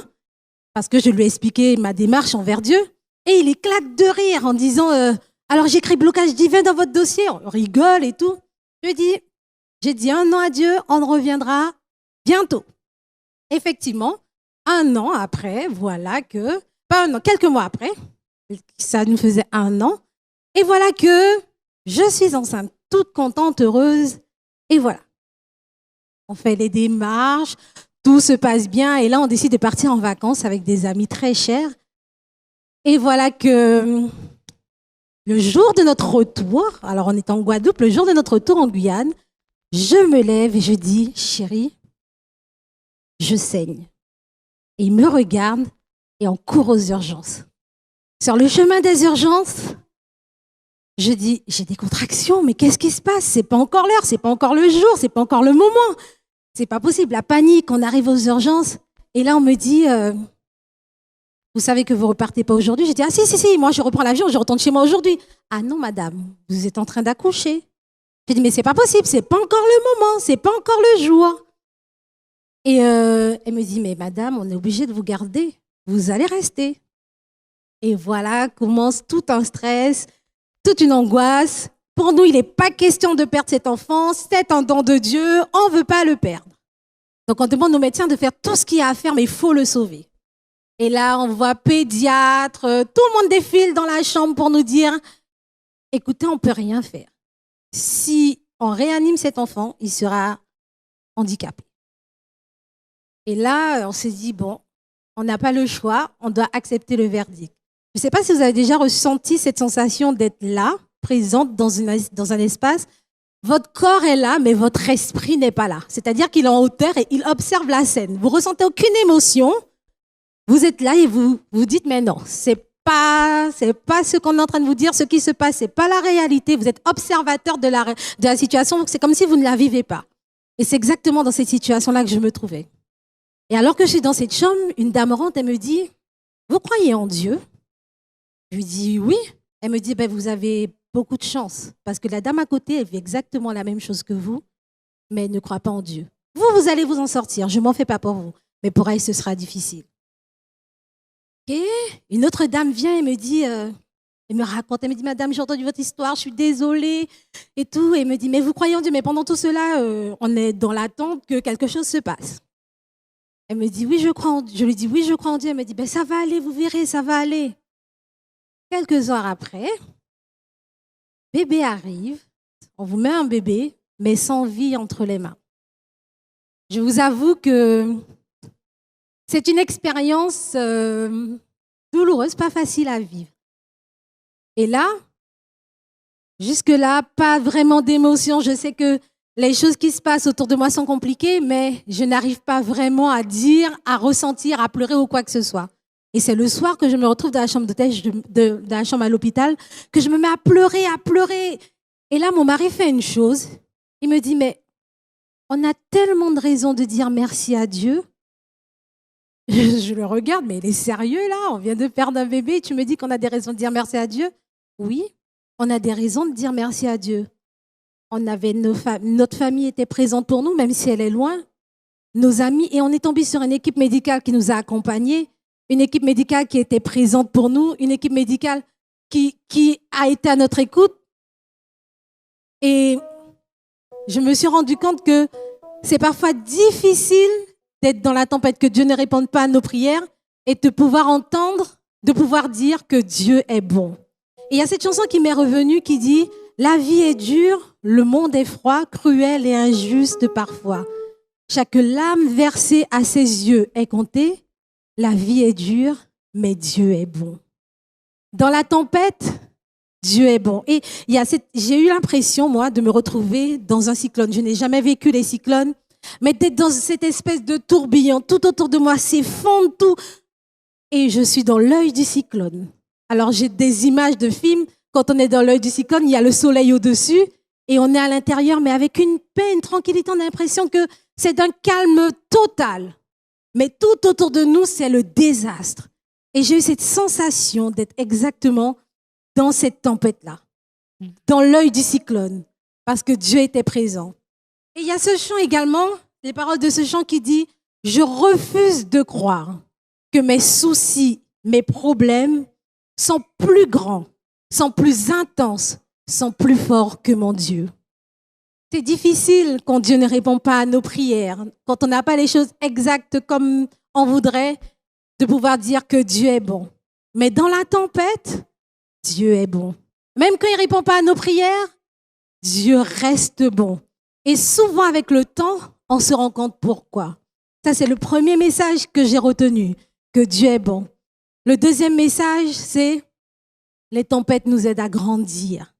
Parce que je lui ai expliqué ma démarche envers Dieu. Et il éclate de rire en disant, alors j'écris blocage divin dans votre dossier? On rigole et tout. Je lui dis, j'ai dit 1 an à Dieu, on reviendra bientôt. Effectivement, 1 an après, voilà que, pas 1 an, quelques mois après, ça nous faisait 1 an, et voilà que je suis enceinte, toute contente, heureuse, et voilà. On fait les démarches, tout se passe bien, et là on décide de partir en vacances avec des amis très chers, et voilà que le jour de notre retour, alors on est en Guadeloupe, le jour de notre retour en Guyane, je me lève et je dis, chérie, je saigne. Et il me regarde et on court aux urgences. Sur le chemin des urgences, je dis, j'ai des contractions, mais qu'est-ce qui se passe? C'est pas encore l'heure, c'est pas encore le jour, c'est pas encore le moment. c'est pas possible. La panique, on arrive aux urgences. Et là, on me dit, vous savez que vous repartez pas aujourd'hui. J'ai dit, ah si, moi je reprends l'avion, je retourne chez moi aujourd'hui. Ah non, madame, vous êtes en train d'accoucher. J'ai dit, mais c'est pas possible, c'est pas encore le moment, c'est pas encore le jour. Et elle me dit, mais madame, on est obligé de vous garder, vous allez rester. Et voilà, commence tout un stress, toute une angoisse. Pour nous, il n'est pas question de perdre cet enfant, c'est un don de Dieu, on ne veut pas le perdre. Donc on demande aux médecins de faire tout ce qu'il y a à faire, mais il faut le sauver. Et là, on voit pédiatre, tout le monde défile dans la chambre pour nous dire, écoutez, on ne peut rien faire. Si on réanime cet enfant, il sera handicapé. Et là, on s'est dit, bon, on n'a pas le choix, on doit accepter le verdict. Je ne sais pas si vous avez déjà ressenti cette sensation d'être là, présente dans un espace. Votre corps est là, mais votre esprit n'est pas là. C'est-à-dire qu'il est en hauteur et il observe la scène. Vous ne ressentez aucune émotion. Vous êtes là et vous dites, mais non, c'est pas ce qu'on est en train de vous dire, ce qui se passe, c'est pas la réalité. Vous êtes observateur de la situation, c'est comme si vous ne la vivez pas. Et c'est exactement dans cette situation-là que je me trouvais. Et alors que je suis dans cette chambre, une dame rentre, elle me dit, vous croyez en Dieu? Je lui dis oui. Elle me dit, ben, vous avez beaucoup de chance, parce que la dame à côté, elle vit exactement la même chose que vous, mais elle ne croit pas en Dieu. Vous allez vous en sortir, je ne m'en fais pas pour vous, mais pour elle, ce sera difficile. Et une autre dame vient et me dit, elle me raconte, elle me dit, madame, j'ai entendu votre histoire, je suis désolée, et tout. Et elle me dit, mais vous croyez en Dieu, mais pendant tout cela, on est dans l'attente que quelque chose se passe. Elle me dit, oui, je crois en Dieu. Je lui dis, oui, je crois en Dieu. Elle me dit, ben, ça va aller, vous verrez, ça va aller. Quelques heures après, bébé arrive, on vous met un bébé, mais sans vie entre les mains. Je vous avoue que c'est une expérience douloureuse, pas facile à vivre. Et là, jusque-là, pas vraiment d'émotion. Je sais que les choses qui se passent autour de moi sont compliquées, mais je n'arrive pas vraiment à dire, à ressentir, à pleurer ou quoi que ce soit. Et c'est le soir que je me retrouve dans la chambre d'hôtel, dans la chambre à l'hôpital, que je me mets à pleurer. Et là, mon mari fait une chose. Il me dit, mais on a tellement de raisons de dire merci à Dieu. Je le regarde, mais il est sérieux là? On vient de perdre un bébé et tu me dis qu'on a des raisons de dire merci à Dieu? Oui, on a des raisons de dire merci à Dieu. Notre famille était présente pour nous, même si elle est loin. Nos amis, et on est tombé sur une équipe médicale qui nous a accompagnés, une équipe médicale qui était présente pour nous, une équipe médicale qui a été à notre écoute. Et je me suis rendu compte que c'est parfois difficile d'être dans la tempête, que Dieu ne réponde pas à nos prières et de pouvoir entendre, de pouvoir dire que Dieu est bon. Et il y a cette chanson qui m'est revenue qui dit « La vie est dure, le monde est froid, cruel et injuste parfois. Chaque larme versée à ses yeux est comptée. La vie est dure, mais Dieu est bon. » Dans la tempête, Dieu est bon. Et j'ai eu l'impression, moi, de me retrouver dans un cyclone. Je n'ai jamais vécu les cyclones, mais d'être dans cette espèce de tourbillon. Tout autour de moi s'effondre, tout. Et je suis dans l'œil du cyclone. Alors, j'ai des images de films. Quand on est dans l'œil du cyclone, il y a le soleil au-dessus et on est à l'intérieur, mais avec une paix, une tranquillité. On a l'impression que c'est d'un calme total. Mais tout autour de nous, c'est le désastre. Et j'ai eu cette sensation d'être exactement dans cette tempête-là, dans l'œil du cyclone, parce que Dieu était présent. Et il y a ce chant également, les paroles de ce chant qui dit « Je refuse de croire que mes soucis, mes problèmes sont plus grands, sont plus intenses, sont plus forts que mon Dieu. » C'est difficile quand Dieu ne répond pas à nos prières, quand on n'a pas les choses exactes comme on voudrait, de pouvoir dire que Dieu est bon. Mais dans la tempête, Dieu est bon. Même quand il ne répond pas à nos prières, Dieu reste bon. Et souvent avec le temps, on se rend compte pourquoi. Ça, c'est le premier message que j'ai retenu, que Dieu est bon. Le deuxième message, c'est les tempêtes nous aident à grandir.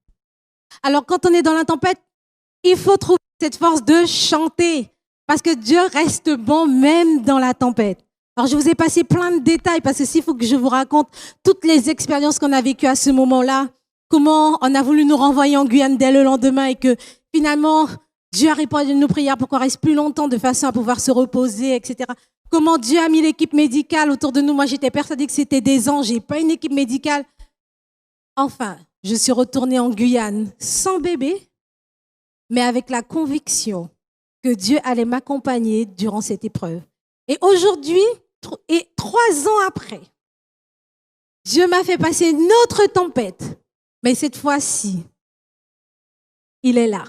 Alors quand on est dans la tempête, il faut trouver cette force de chanter parce que Dieu reste bon même dans la tempête. Alors je vous ai passé plein de détails parce que s'il faut que je vous raconte toutes les expériences qu'on a vécues à ce moment-là, comment on a voulu nous renvoyer en Guyane dès le lendemain et que finalement Dieu a répondu à nos prières pour qu'on reste plus longtemps de façon à pouvoir se reposer, etc. Comment Dieu a mis l'équipe médicale autour de nous. Moi, j'étais persuadée que c'était des anges. J'ai pas une équipe médicale. Enfin, je suis retournée en Guyane sans bébé, mais avec la conviction que Dieu allait m'accompagner durant cette épreuve. Et aujourd'hui, 3 ans après, Dieu m'a fait passer une autre tempête. Mais cette fois-ci, il est là.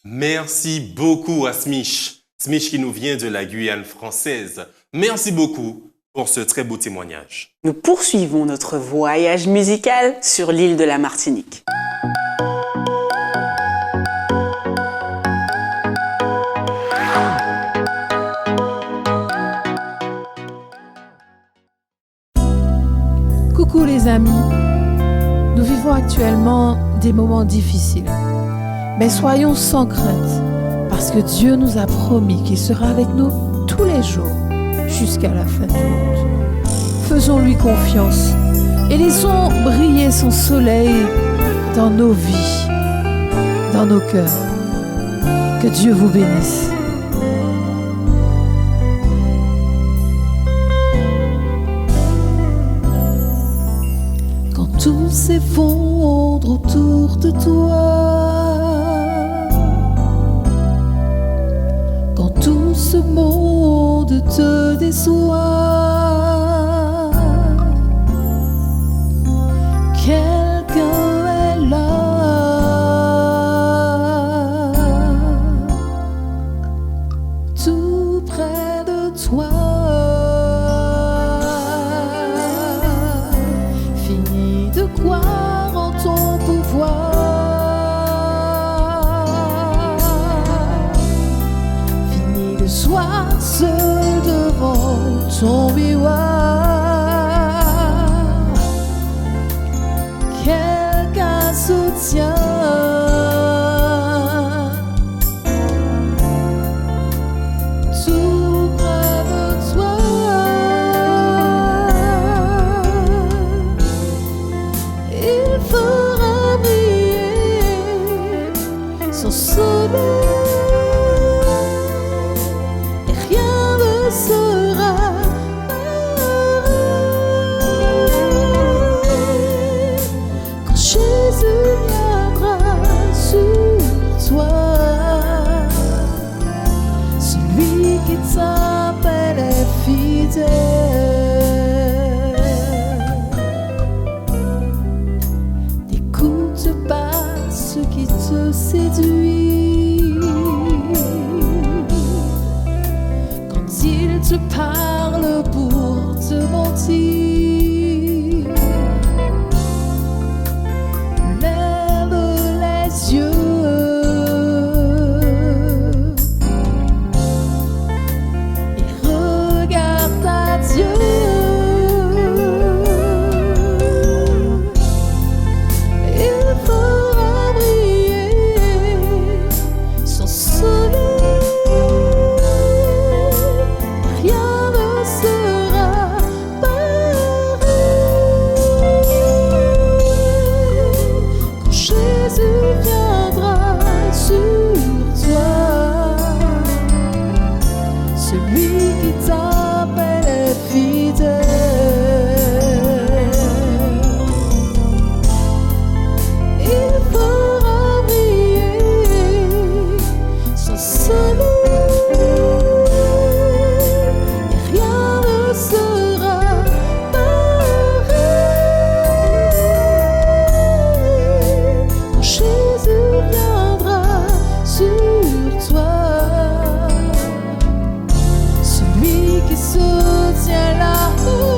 Merci beaucoup à Smich. Smich qui nous vient de la Guyane française. Merci beaucoup pour ce très beau témoignage. Nous poursuivons notre voyage musical sur l'île de la Martinique. Coucou les amis, nous vivons actuellement des moments difficiles, mais soyons sans crainte parce que Dieu nous a promis qu'il sera avec nous tous les jours jusqu'à la fin du monde. Faisons-lui confiance et laissons briller son soleil dans nos vies, dans nos cœurs. Que Dieu vous bénisse. Tout s'effondre autour de toi, quand tout ce monde te déçoit, quelqu'un est là, tout près de toi. Croire en ton pouvoir, fini de soir seul devant ton miroir, quelqu'un soutient. N'écoute pas ce qui te séduit quand il te parle pour te mentir. Lève les yeux et regarde à Dieu. Celui qui se tient là-haut.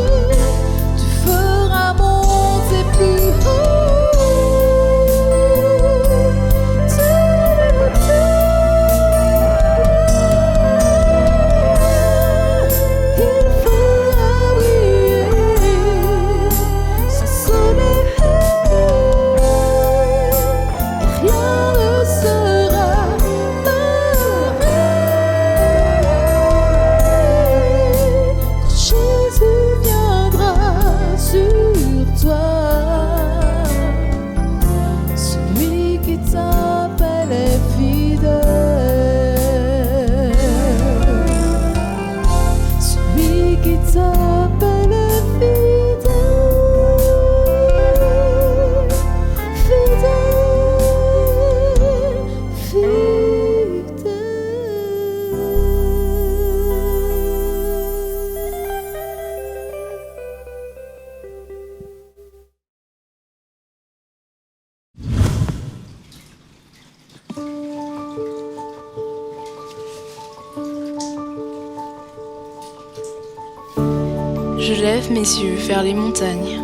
Je lève mes yeux vers les montagnes.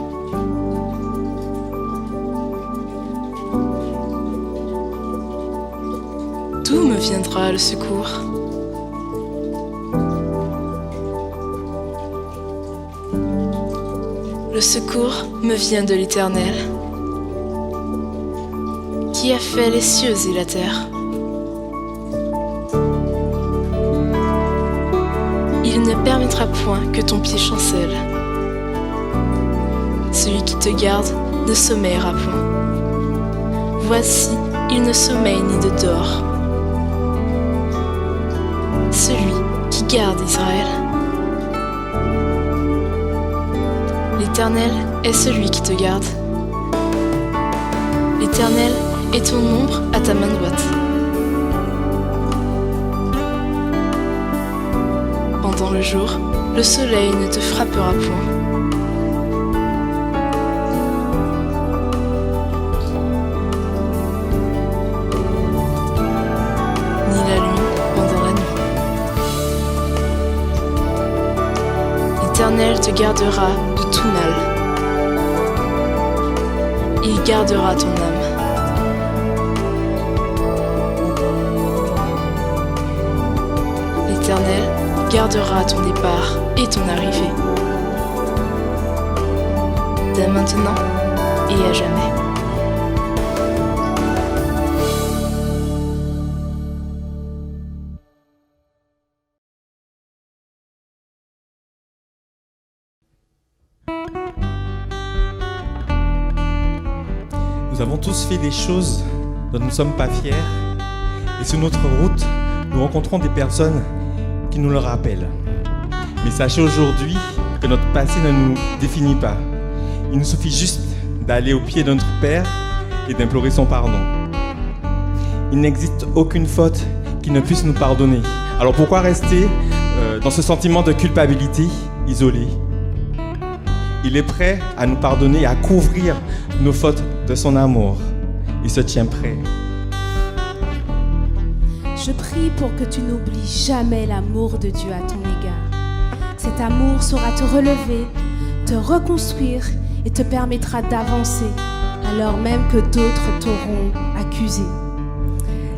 D'où me viendra le secours? Le secours me vient de l'Éternel, qui a fait les cieux et la terre. Il ne permettra point que ton pied chancelle. Celui qui te garde ne sommeillera point. Voici, il ne sommeille ni ne dort. Celui qui garde Israël. L'Éternel est celui qui te garde. L'Éternel est ton ombre à ta main droite. Pendant le jour, le soleil ne te frappera point. Ni la lune pendant la nuit. L'Éternel te gardera de tout mal. Il gardera ton âme. L'Éternel gardera ton départ et ton arrivée, dès maintenant et à jamais. Nous avons tous fait des choses dont nous ne sommes pas fiers, et sur notre route, nous rencontrons des personnes qui nous le rappellent. Mais sachez aujourd'hui que notre passé ne nous définit pas. Il nous suffit juste d'aller au pied de notre Père et d'implorer son pardon. Il n'existe aucune faute qui ne puisse nous pardonner. Alors pourquoi rester dans ce sentiment de culpabilité, isolé? Il est prêt à nous pardonner et à couvrir nos fautes de son amour. Il se tient prêt. Je prie pour que tu n'oublies jamais l'amour de Dieu à ton égard. Cet amour saura te relever, te reconstruire et te permettra d'avancer, alors même que d'autres t'auront accusé.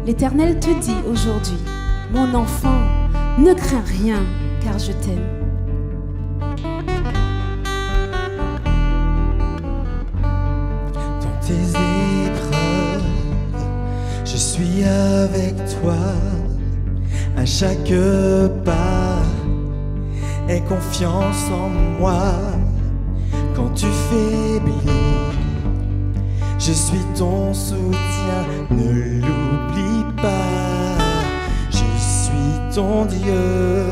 L'Éternel te dit aujourd'hui, mon enfant, ne crains rien, car je t'aime. Dans tes épreuves, je suis avec toi. À chaque pas, aie confiance en moi. Quand tu faiblis, je suis ton soutien. Ne l'oublie pas, je suis ton Dieu.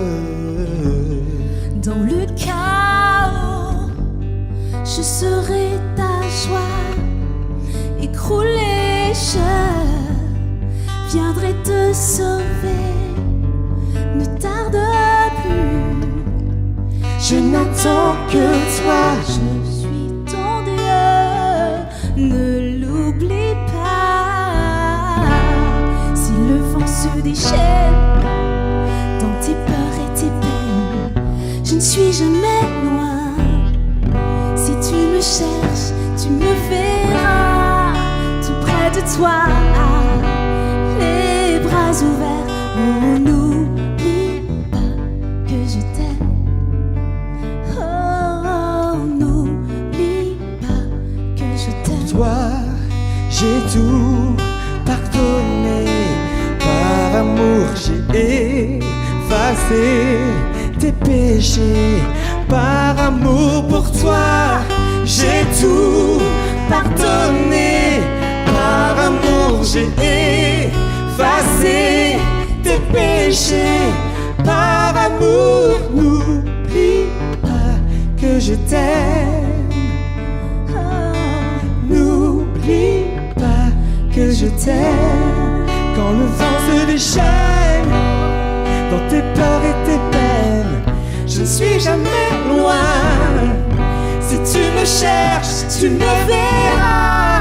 Dans le chaos, je serai ta joie. Écroulé, je viendrai te sauver. Ne tarde plus, je n'attends que toi. je suis ton Dieu. Ne l'oublie pas. Si le vent se déchaîne dans tes peurs et tes peines, je ne suis jamais loin. Si tu me cherches, tu me verras tout près de toi, les bras ouverts. Oh, n'oublie pas que je t'aime. Oh, n'oublie pas que je t'aime. Toi, j'ai tout pardonné. Par amour, j'ai effacé tes péchés. Par amour pour toi, j'ai tout pardonné. Par amour, j'ai effacé tes péchés. Par amour, n'oublie pas que je t'aime. N'oublie pas que je t'aime. Quand le vent se déchaîne dans tes peurs et tes peines, je ne suis jamais loin. Si tu me cherches, tu me verras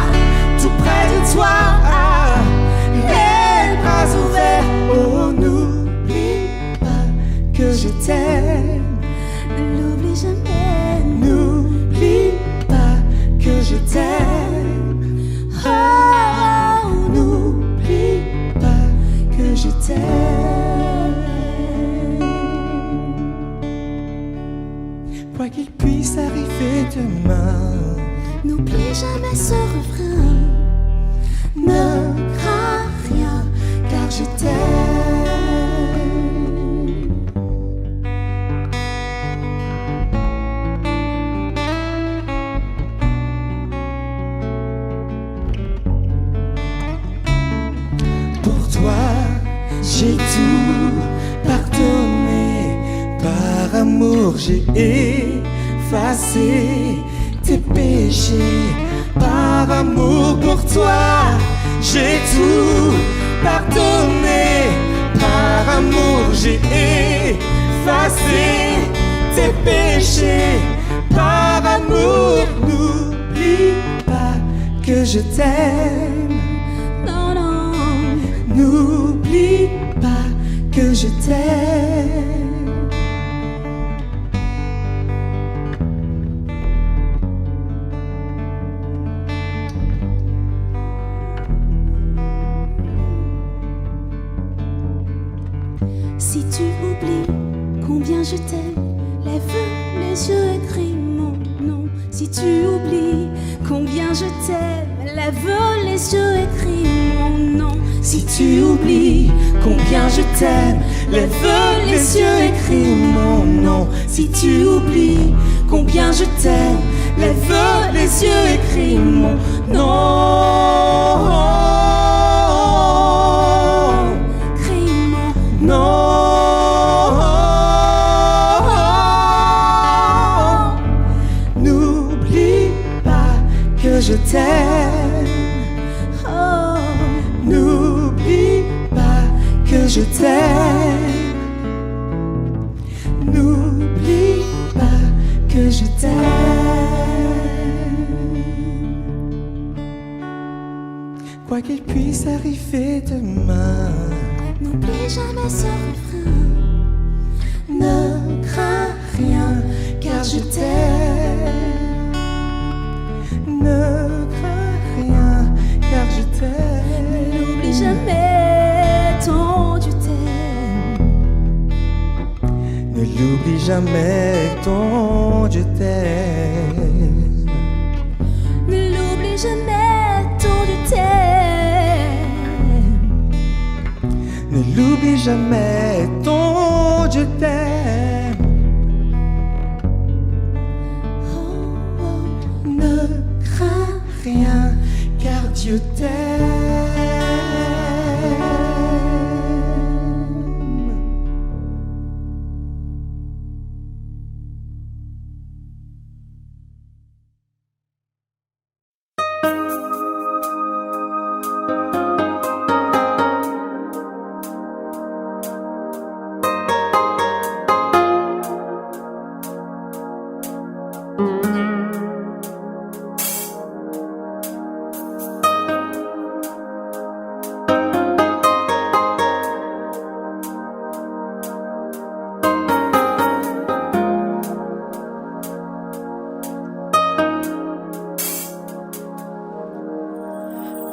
tout près de toi, les bras ouverts. Oh, n'oublie pas que je t'aime. Ne l'oublie jamais. je t'aime. Oh, n'oublie pas que je t'aime. Quoi qu'il puisse arriver demain, n'oublie jamais ce refrain. ne crains rien, car je t'aime. Pour toi, j'ai tout pardonné. Par amour, j'ai effacé tes péchés. Par amour pour toi, j'ai tout pardonné. Par amour, j'ai effacé tes péchés. Par amour, n'oublie pas que je t'aime. Non, non, n'oublie pas que je t'aime. si tu oublies combien je t'aime, lève les yeux et crie mon nom. Si tu oublies combien je t'aime, lève les yeux et crie mon nom. Si tu oublies combien je t'aime, lève les yeux et crie mon nom. Si tu oublies combien je t'aime, lève les yeux et crie mon nom. Crie mon nom. N'oublie pas que je t'aime. Oh. N'oublie pas que je t'aime. N'oublie pas que je t'aime. Quoi qu'il puisse arriver demain, n'oublie jamais ce refrain. Ne crains rien, car je t'aime. Ne crains rien, car je t'aime. N'oublie jamais ton Dieu t'aime. Ne l'oublie jamais, ton Dieu t'aime. Ne l'oublie jamais, ton Dieu t'aime. Ne l'oublie jamais, ton Dieu t'aime. Oh, oh. Ne crains rien, car Dieu t'aime.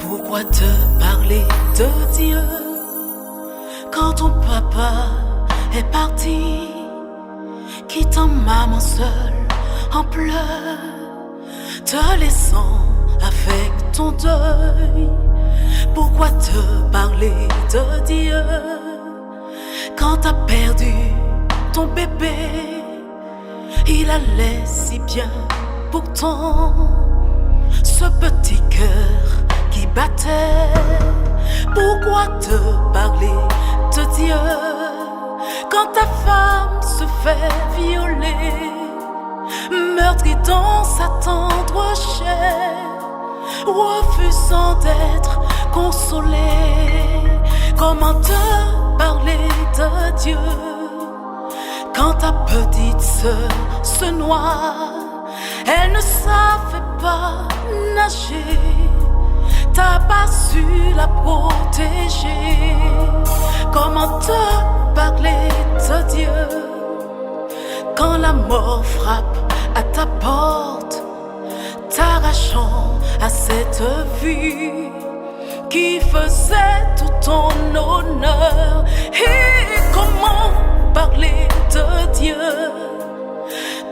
Pourquoi te parler de Dieu quand ton papa est parti, quittant maman seule en pleurs, te laissant avec ton deuil? Pourquoi te parler de Dieu quand t'as perdu ton bébé? Il allait si bien pourtant, ce petit cœur qui battait. Pourquoi te parler de Dieu quand ta femme se fait violer, meurtrie dans sa tendre chair, refusant d'être consolée? Comment te parler de Dieu quand ta petite sœur se noie? Elle ne savait pas nager, t'as pas su la protéger. Comment te parler de Dieu quand la mort frappe à ta porte, t'arrache attachant à cette vie qui faisait tout ton honneur. Et comment parler de Dieu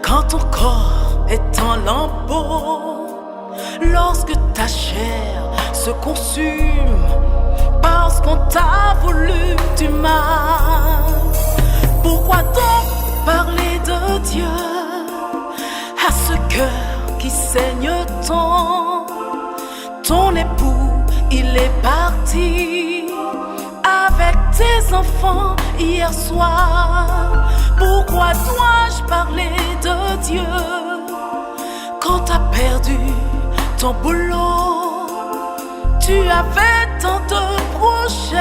quand ton corps est en lambeaux, lorsque ta chair se consume parce qu'on t'a voulu du mal? Pourquoi donc parler de Dieu à ce cœur qui saigne tant? Ton époux, il est parti avec tes enfants hier soir. Pourquoi dois-je parler de Dieu quand t'as perdu ton boulot? Tu avais tant de projets,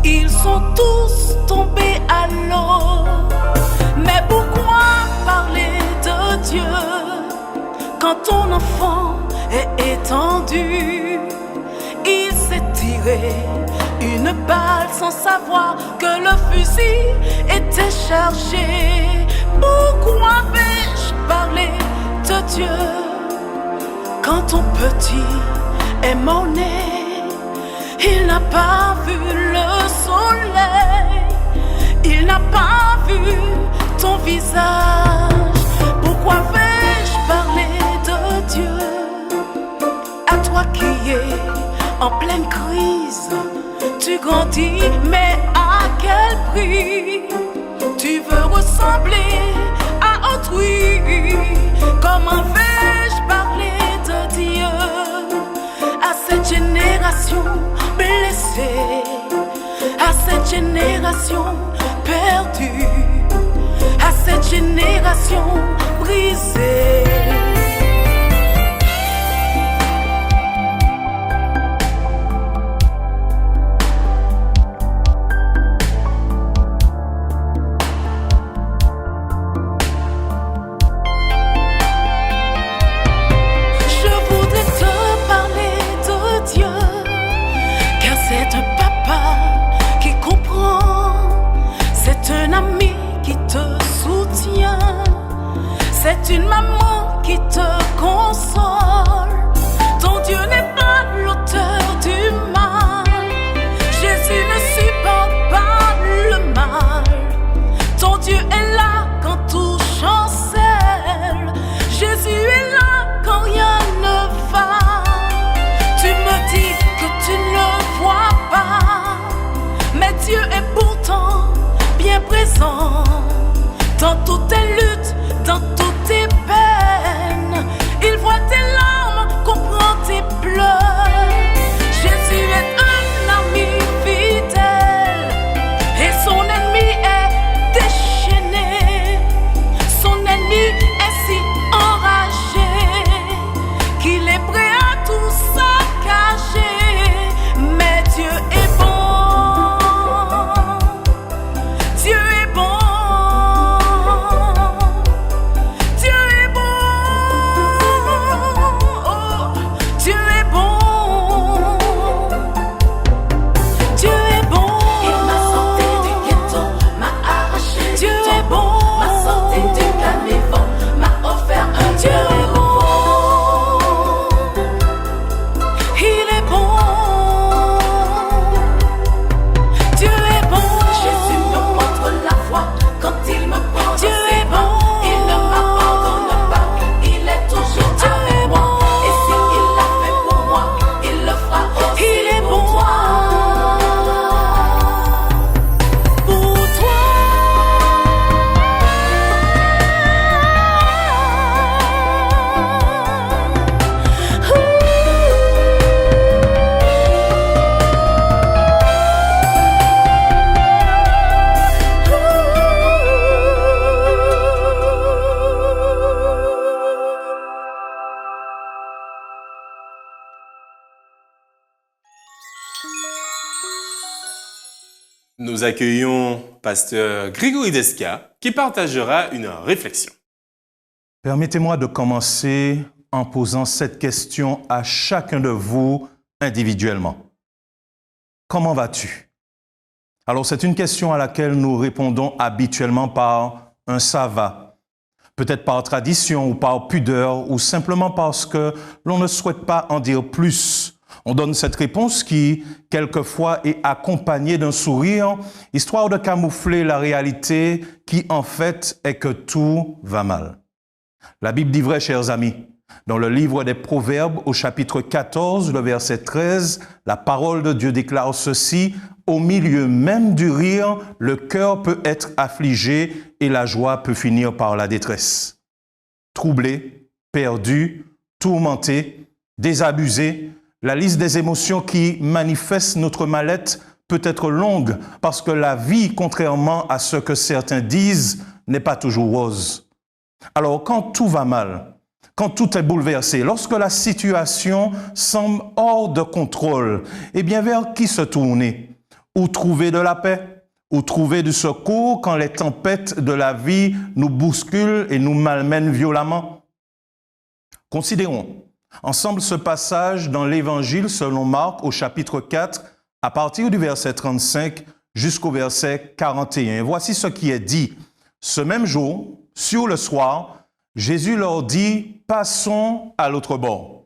ils sont tous tombés à l'eau. Mais pourquoi parler de Dieu quand ton enfant est étendu? Il s'est tiré une balle sans savoir que le fusil était chargé. Pourquoi vais-je parler de Dieu quand ton petit est mort-né? Il n'a pas vu le soleil, il n'a pas vu ton visage. Pourquoi vais-je parler de Dieu à toi qui es en pleine crise? Tu grandis, mais à quel prix? Tu veux ressembler à autrui. Comment vais-je parler de Dieu à cette génération blessée, à cette génération perdue, à cette génération brisée? C'est une maman qui te console. Ton Dieu n'est pas l'auteur du mal. Jésus ne supporte pas le mal. Ton Dieu est là quand tout chancelle. Jésus est là quand rien ne va. Tu me dis que tu ne le vois pas, mais Dieu est pourtant bien présent dans toutes tes luttes, dans toutes tes peines. Il voit tes larmes, comprend tes pleurs. Jésus est un ami fidèle et son ennemi est déchaîné. Son ennemi est si enragé qu'il est prêt à tout saccager. Mais Dieu est bon. Dieu est bon. Nous accueillons Pasteur Grégory Desca qui partagera une réflexion. Permettez-moi de commencer en posant cette question à chacun de vous individuellement. Comment vas-tu? Alors, c'est une question à laquelle nous répondons habituellement par un « ça va ». peut-être par tradition ou par pudeur ou simplement parce que l'on ne souhaite pas en dire plus. On donne cette réponse qui, quelquefois, est accompagnée d'un sourire, histoire de camoufler la réalité qui, en fait, est que tout va mal. La Bible dit vrai, chers amis. Dans le livre des Proverbes, au chapitre 14, le verset 13, la parole de Dieu déclare ceci: « Au milieu même du rire, le cœur peut être affligé et la joie peut finir par la détresse. » Troublé, perdu, tourmenté, désabusé, la liste des émotions qui manifestent notre mal-être peut être longue parce que la vie, contrairement à ce que certains disent, n'est pas toujours rose. Alors, quand tout va mal, quand tout est bouleversé, lorsque la situation semble hors de contrôle, eh bien, vers qui se tourner? Où trouver de la paix? Où trouver du secours quand les tempêtes de la vie nous bousculent et nous malmènent violemment? Considérons ensemble ce passage dans l'Évangile selon Marc au chapitre 4, à partir du verset 35 jusqu'au verset 41. Voici ce qui est dit. Ce même jour, sur le soir, Jésus leur dit « Passons à l'autre bord ».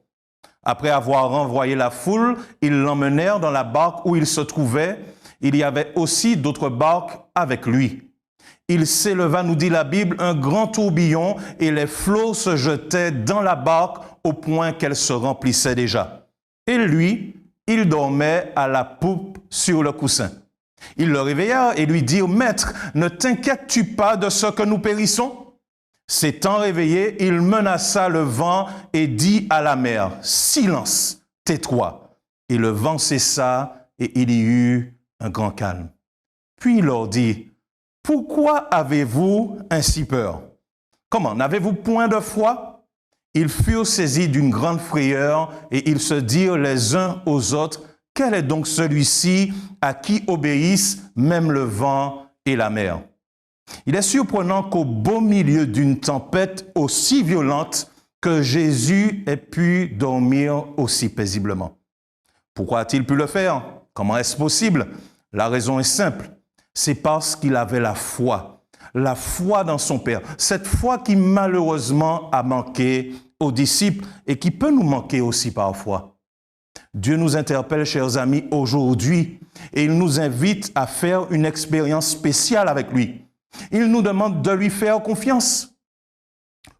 Après avoir renvoyé la foule, ils l'emmenèrent dans la barque où il se trouvait. Il y avait aussi d'autres barques avec lui. Il s'éleva, nous dit la Bible, un grand tourbillon et les flots se jetaient dans la barque au point qu'elle se remplissait déjà. Et lui, il dormait à la poupe sur le coussin. Ils le réveillèrent et lui dirent « Maître, ne t'inquiètes-tu pas de ce que nous périssons ?» S'étant réveillé, il menaça le vent et dit à la mer « Silence, tais-toi !» Et le vent cessa et il y eut un grand calme. Puis il leur dit « Pourquoi avez-vous ainsi peur? Comment, n'avez-vous point de foi? » Ils furent saisis d'une grande frayeur et ils se dirent les uns aux autres « Quel est donc celui-ci à qui obéissent même le vent et la mer ?» Il est surprenant qu'au beau milieu d'une tempête aussi violente, que Jésus ait pu dormir aussi paisiblement. Pourquoi a-t-il pu le faire? Comment est-ce possible? La raison est simple. C'est parce qu'il avait la foi dans son Père. Cette foi qui malheureusement a manqué aux disciples et qui peut nous manquer aussi parfois. Dieu nous interpelle, chers amis, aujourd'hui et il nous invite à faire une expérience spéciale avec lui. Il nous demande de lui faire confiance.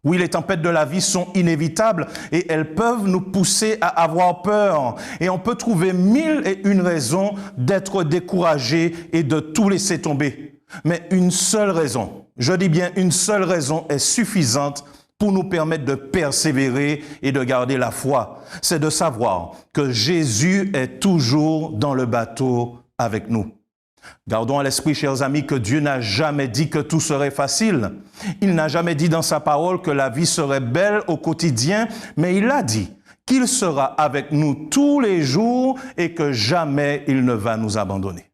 Oui, les tempêtes de la vie sont inévitables et elles peuvent nous pousser à avoir peur. Et on peut trouver 1001 raisons d'être découragé et de tout laisser tomber. Mais une seule raison, je dis bien une seule raison est suffisante pour nous permettre de persévérer et de garder la foi. C'est de savoir que Jésus est toujours dans le bateau avec nous. Gardons à l'esprit, chers amis, que Dieu n'a jamais dit que tout serait facile. Il n'a jamais dit dans sa parole que la vie serait belle au quotidien, mais il a dit qu'il sera avec nous tous les jours et que jamais il ne va nous abandonner.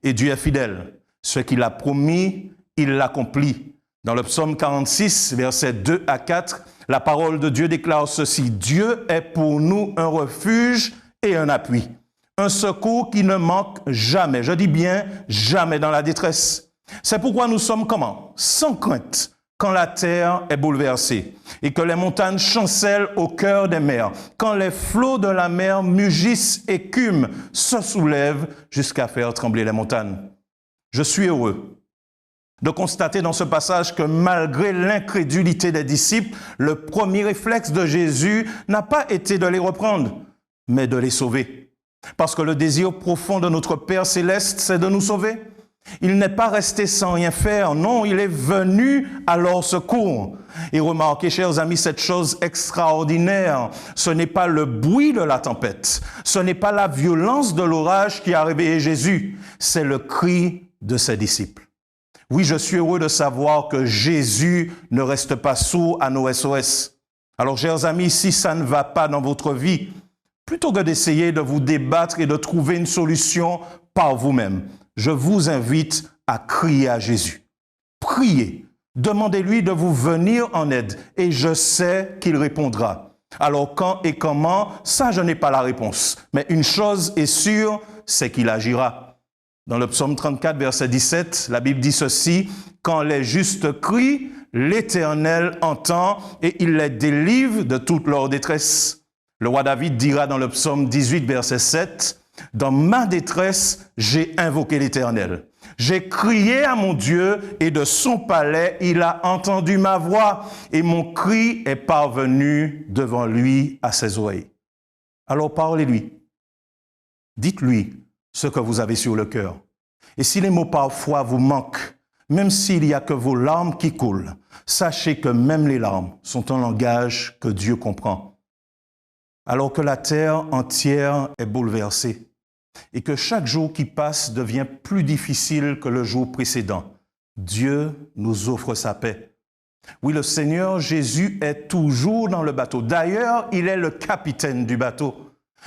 Et Dieu est fidèle. Ce qu'il a promis, il l'accomplit. Dans le psaume 46, versets 2 à 4, la parole de Dieu déclare ceci: « Dieu est pour nous un refuge et un appui. Un secours qui ne manque jamais, je dis bien jamais dans la détresse. C'est pourquoi nous sommes comment? Sans crainte quand la terre est bouleversée et que les montagnes chancellent au cœur des mers, quand les flots de la mer mugissent, écument, se soulèvent jusqu'à faire trembler les montagnes. Je suis heureux de constater dans ce passage que malgré l'incrédulité des disciples, le premier réflexe de Jésus n'a pas été de les reprendre, mais de les sauver. Parce que le désir profond de notre Père céleste, c'est de nous sauver. Il n'est pas resté sans rien faire. Non, il est venu à leur secours. Et remarquez, chers amis, cette chose extraordinaire. Ce n'est pas le bruit de la tempête. Ce n'est pas la violence de l'orage qui a réveillé Jésus. C'est le cri de ses disciples. Oui, je suis heureux de savoir que Jésus ne reste pas sourd à nos SOS. Alors, chers amis, si ça ne va pas dans votre vie, plutôt que d'essayer de vous débattre et de trouver une solution par vous-même, je vous invite à crier à Jésus. Priez, demandez-lui de vous venir en aide et je sais qu'il répondra. Alors quand et comment, ça je n'ai pas la réponse. Mais une chose est sûre, c'est qu'il agira. Dans le psaume 34, verset 17, la Bible dit ceci: « Quand les justes crient, L'Éternel entend et il les délivre de toute leur détresse. Le roi David dira dans le psaume 18, verset 7, « Dans ma détresse, j'ai invoqué l'Éternel. J'ai crié à mon Dieu et de son palais, il a entendu ma voix et mon cri est parvenu devant lui à ses oreilles. » Alors parlez-lui. Dites-lui ce que vous avez sur le cœur. Et si les mots parfois vous manquent, même s'il n'y a que vos larmes qui coulent, sachez que même les larmes sont un langage que Dieu comprend. Alors que la terre entière est bouleversée et que chaque jour qui passe devient plus difficile que le jour précédent, Dieu nous offre sa paix. Oui, le Seigneur Jésus est toujours dans le bateau. D'ailleurs, il est le capitaine du bateau.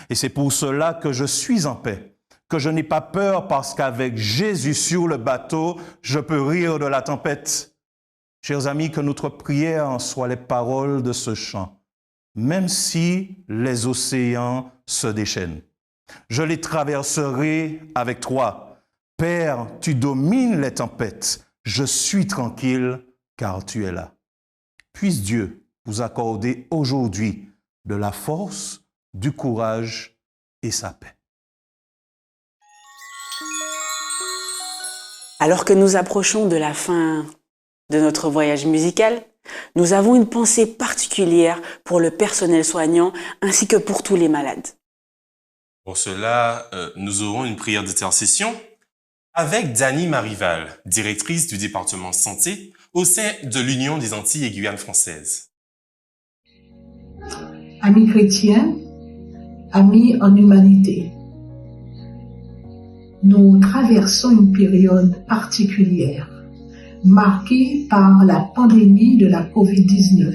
Et c'est pour cela que je suis en paix, que je n'ai pas peur parce qu'avec Jésus sur le bateau, je peux rire de la tempête. Chers amis, que notre prière soit les paroles de ce chant, même si les océans se déchaînent. Je les traverserai avec toi. Père, tu domines les tempêtes. Je suis tranquille car tu es là. Puisse Dieu vous accorder aujourd'hui de la force, du courage et sa paix. Alors que nous approchons de la fin de notre voyage musical, nous avons une pensée particulière pour le personnel soignant ainsi que pour tous les malades. Pour cela, nous aurons une prière d'intercession avec Dany Marival, directrice du département santé au sein de l'Union des Antilles et Guyane françaises. Amis chrétiens, amis en humanité, nous traversons une période particulière, marquée par la pandémie de la COVID-19.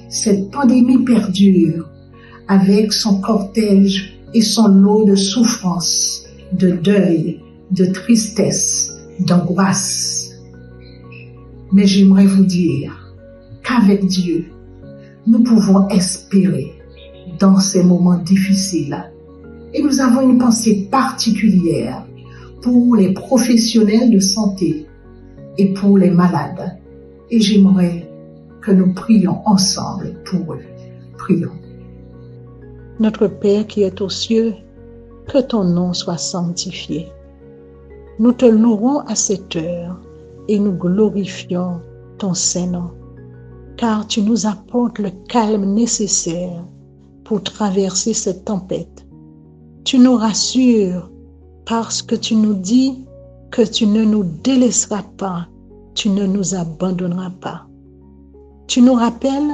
Cette pandémie perdure avec son cortège et son lot de souffrances, de deuil, de tristesse, d'angoisse. Mais j'aimerais vous dire qu'avec Dieu, nous pouvons espérer dans ces moments difficiles. Et nous avons une pensée particulière pour les professionnels de santé et pour les malades. Et j'aimerais que nous prions ensemble pour eux. Prions. Notre Père qui es aux cieux, que ton nom soit sanctifié. Nous te louerons à cette heure et nous glorifions ton Saint-Nom, car tu nous apportes le calme nécessaire pour traverser cette tempête. Tu nous rassures parce que tu nous dis que tu ne nous délaisseras pas, tu ne nous abandonneras pas. Tu nous rappelles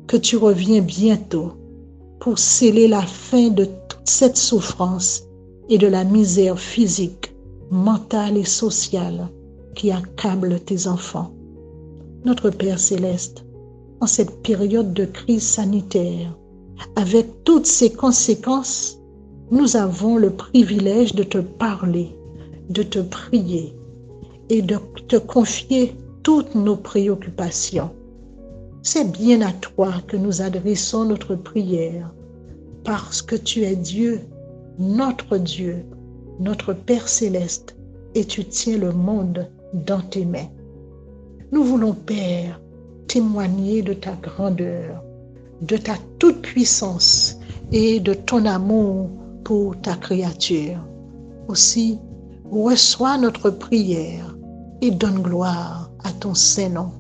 que tu reviens bientôt pour sceller la fin de toute cette souffrance et de la misère physique, mentale et sociale qui accable tes enfants. Notre Père céleste, en cette période de crise sanitaire, avec toutes ses conséquences, nous avons le privilège de te parler, de te prier et de te confier toutes nos préoccupations. C'est bien à toi que nous adressons notre prière, parce que tu es Dieu, notre Père céleste, et tu tiens le monde dans tes mains. Nous voulons, Père, témoigner de ta grandeur, de ta toute-puissance et de ton amour pour ta créature. Aussi, reçois notre prière et donne gloire à ton Saint-Nom.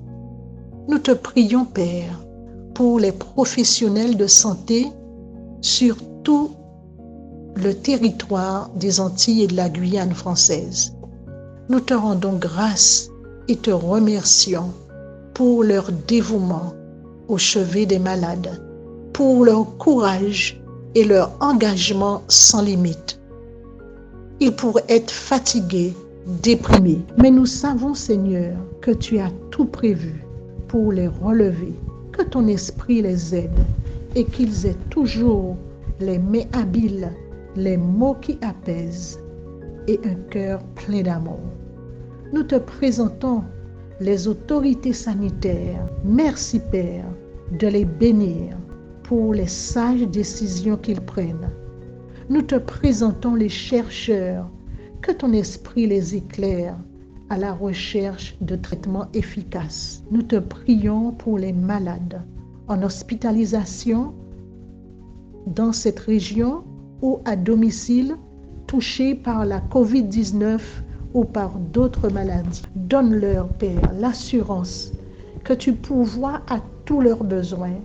Nous te prions, Père, pour les professionnels de santé sur tout le territoire des Antilles et de la Guyane française. Nous te rendons grâce et te remercions pour leur dévouement au chevet des malades, pour leur courage et leur engagement sans limite. Ils pourraient être fatigués, déprimés, mais nous savons, Seigneur, que tu as tout prévu pour les relever, que ton esprit les aide et qu'ils aient toujours les mains habiles, les mots qui apaisent et un cœur plein d'amour. Nous te présentons les autorités sanitaires. Merci, Père, de les bénir pour les sages décisions qu'ils prennent. Nous te présentons les chercheurs, que ton esprit les éclaire, à la recherche de traitements efficaces. Nous te prions pour les malades en hospitalisation dans cette région ou à domicile touchés par la COVID-19 ou par d'autres maladies. Donne-leur, Père, l'assurance que tu pourvois à tous leurs besoins,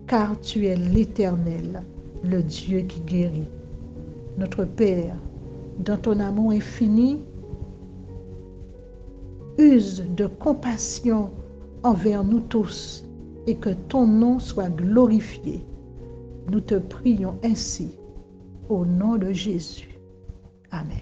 car tu es l'Éternel, le Dieu qui guérit. Notre Père, dans ton amour infini, use de compassion envers nous tous et que ton nom soit glorifié. Nous te prions ainsi, au nom de Jésus. Amen.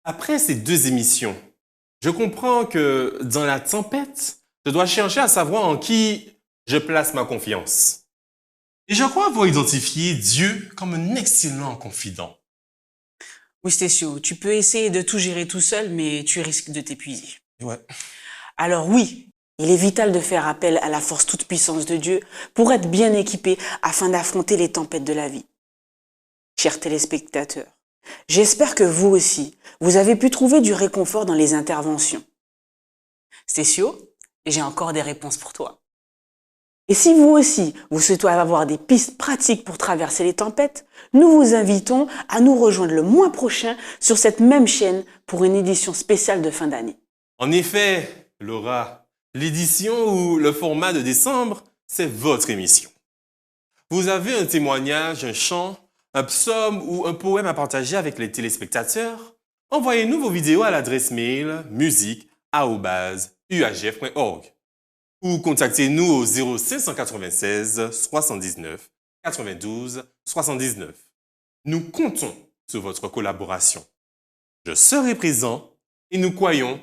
Après ces 2 émissions, je comprends que dans la tempête, je dois chercher à savoir en qui je place ma confiance. Et je crois avoir identifié Dieu comme un excellent confident. Oui, Stécio, tu peux essayer de tout gérer tout seul, mais tu risques de t'épuiser. Ouais. Alors oui, il est vital de faire appel à la force toute puissance de Dieu pour être bien équipé afin d'affronter les tempêtes de la vie. Chers téléspectateurs, j'espère que vous aussi, vous avez pu trouver du réconfort dans les interventions. Stécio, j'ai encore des réponses pour toi. Et si vous aussi, vous souhaitez avoir des pistes pratiques pour traverser les tempêtes, nous vous invitons à nous rejoindre le mois prochain sur cette même chaîne pour une édition spéciale de fin d'année. En effet, Laura, l'édition ou le format de décembre, c'est votre émission. Vous avez un témoignage, un chant, un psaume ou un poème à partager avec les téléspectateurs? Envoyez-nous vos vidéos à l'adresse mail musique@uagf.org ou contactez-nous au 0596 79 92 79. Nous comptons sur votre collaboration. Je serai présent et nous croyons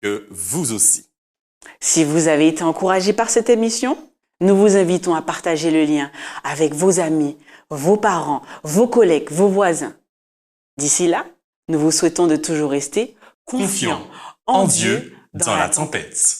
que vous aussi. Si vous avez été encouragé par cette émission, nous vous invitons à partager le lien avec vos amis, vos parents, vos collègues, vos voisins. D'ici là, nous vous souhaitons de toujours rester confiants en Dieu dans la tempête.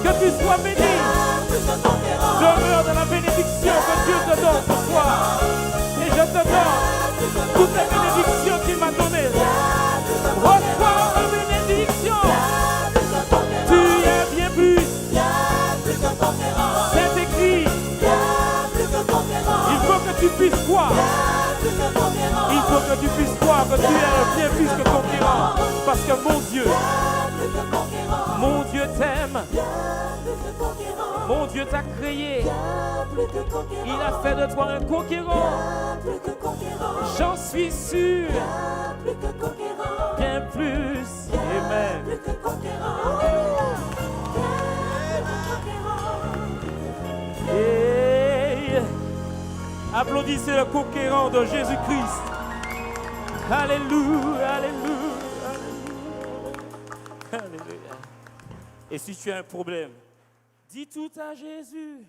Que tu sois béni. Demeure dans la bénédiction que Dieu te donne ce soir. Et je te donne toutes les bénédictions qu'il m'a données. Reçois la bénédiction. Tu es bien plus. C'est écrit. Il faut que tu puisses croire. Il faut que tu puisses croire que tu es bien plus que conquérant. Parce que mon Dieu t'aime. Mon Dieu t'a créé. Il a fait de toi un conquérant. J'en suis sûr. Bien plus. Amen. Et applaudissez le conquérant de Jésus-Christ. Alléluia, alléluia, alléluia. Et si tu as un problème, dis tout à Jésus.